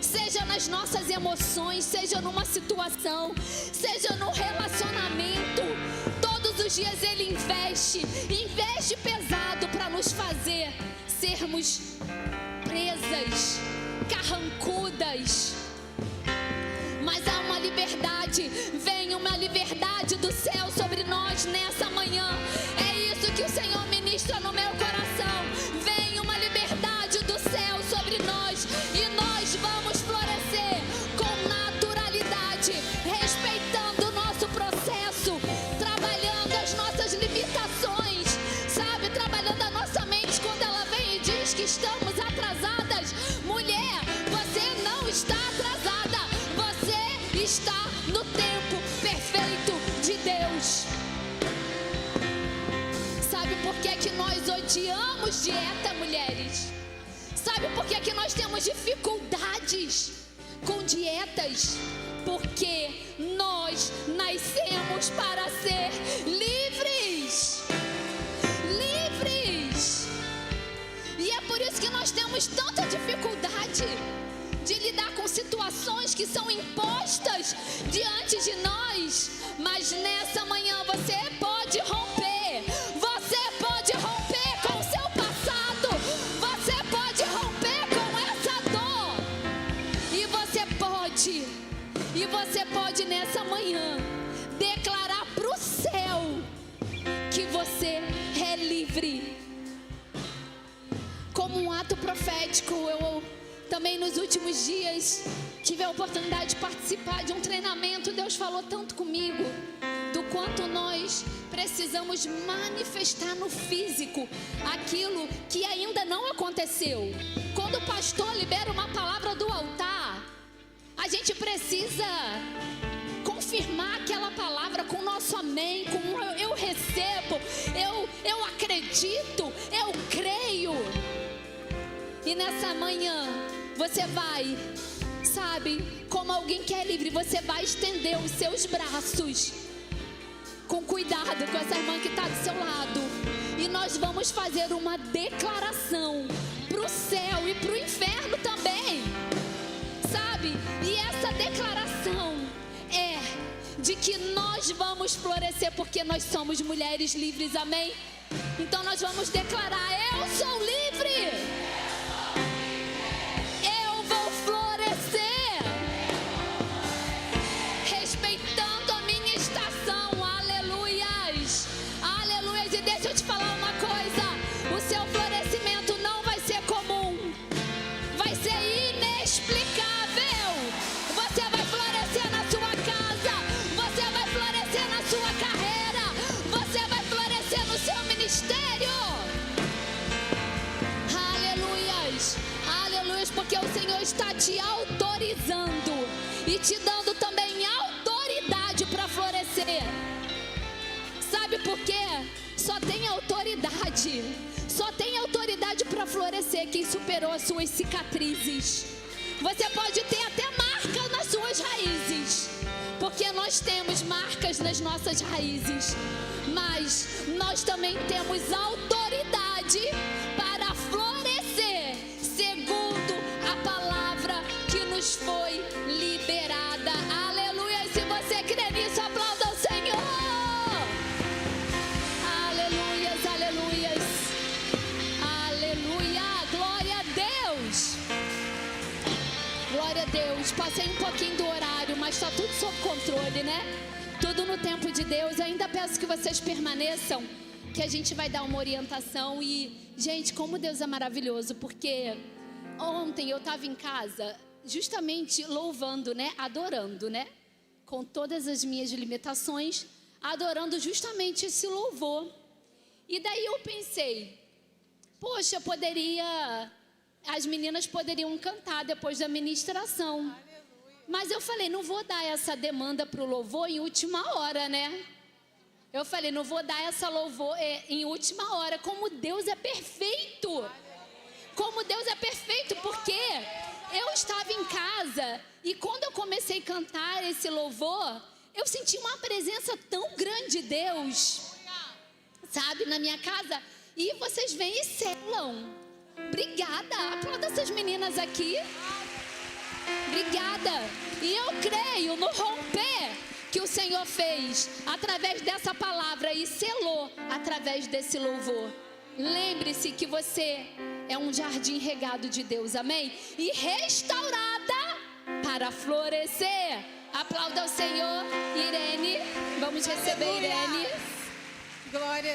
seja nas nossas emoções, seja numa situação, seja no relacionamento. Todos os dias ele investe pesado para nos fazer sermos presas, carrancudas. Mas há uma liberdade, vem uma liberdade do céu sobre nós nessa manhã. É isso que o Senhor ministra no meu coração. Vem uma liberdade do céu sobre nós, e nós vamos florescer com naturalidade, respeitando o nosso processo, trabalhando as nossas limitações, sabe? Trabalhando a nossa mente quando ela vem e diz que estamos atrasadas. Mulher, você não está atrasada, você está no tempo perfeito de Deus. Sabe por que nós odiamos dieta, mulheres? Sabe por que nós temos dificuldades com dietas? Porque nós nascemos para ser livres. E é por isso que nós temos tanta dificuldade de lidar com situações que são impostas diante de nós. Mas nessa manhã você pode romper. Você pode romper com o seu passado. Você pode romper com essa dor. E você pode nessa manhã declarar para o céu que você é livre. Como um ato profético, eu também nos últimos dias tive a oportunidade de participar de um treinamento. Deus falou tanto comigo do quanto nós precisamos manifestar no físico aquilo que ainda não aconteceu. Quando o pastor libera uma palavra do altar, a gente precisa confirmar aquela palavra com o nosso amém, com eu recebo, eu acredito, eu creio. E nessa manhã você vai, sabe, como alguém que é livre, você vai estender os seus braços com cuidado com essa irmã que está do seu lado, e nós vamos fazer uma declaração para o céu e para o inferno também, sabe? E essa declaração é de que nós vamos florescer porque nós somos mulheres livres, amém? Então nós vamos declarar: eu sou livre. Respeitando a minha estação, aleluias, aleluias. E deixa eu te falar uma coisa: o seu florescimento não vai ser comum, vai ser inexplicável. Você vai florescer na sua casa. ministério. Aleluias, aleluias, porque o Senhor está te autorizando e te dando também autoridade para florescer. Sabe por quê? Só tem autoridade para florescer quem superou as suas cicatrizes. Você pode ter até marca nas suas raízes, porque nós temos marcas nas nossas raízes, mas nós também temos autoridade para florescer segundo a palavra que nos foi liberada. Aleluia! Se você crê nisso, aplauda o Senhor. Aleluias, aleluias, aleluia, glória a Deus. Glória a Deus. Passei um pouquinho do horário, mas está tudo sob controle, né? Tudo no tempo de Deus. Eu ainda peço que vocês permaneçam, que a gente vai dar uma orientação. E, gente, como Deus é maravilhoso, porque ontem eu estava em casa justamente louvando, né? Adorando, né? Com todas as minhas limitações, adorando justamente esse louvor. E daí eu pensei, poxa, as meninas poderiam cantar depois da ministração. Mas eu falei, não vou dar essa demanda para o louvor em última hora, né? Eu falei, não vou dar essa louvor em última hora. Como Deus é perfeito. Como Deus é perfeito, porque eu estava em casa e quando eu comecei a cantar esse louvor, eu senti uma presença tão grande de Deus, sabe, na minha casa. E vocês vêm e selam. Obrigada, aplauda essas meninas aqui. Obrigada. E eu creio no romper que o Senhor fez através dessa palavra e selou através desse louvor. Lembre-se que você é um jardim regado de Deus, amém? E restaurada para florescer. Aplauda o Senhor. Irene, vamos receber Irene. Glória.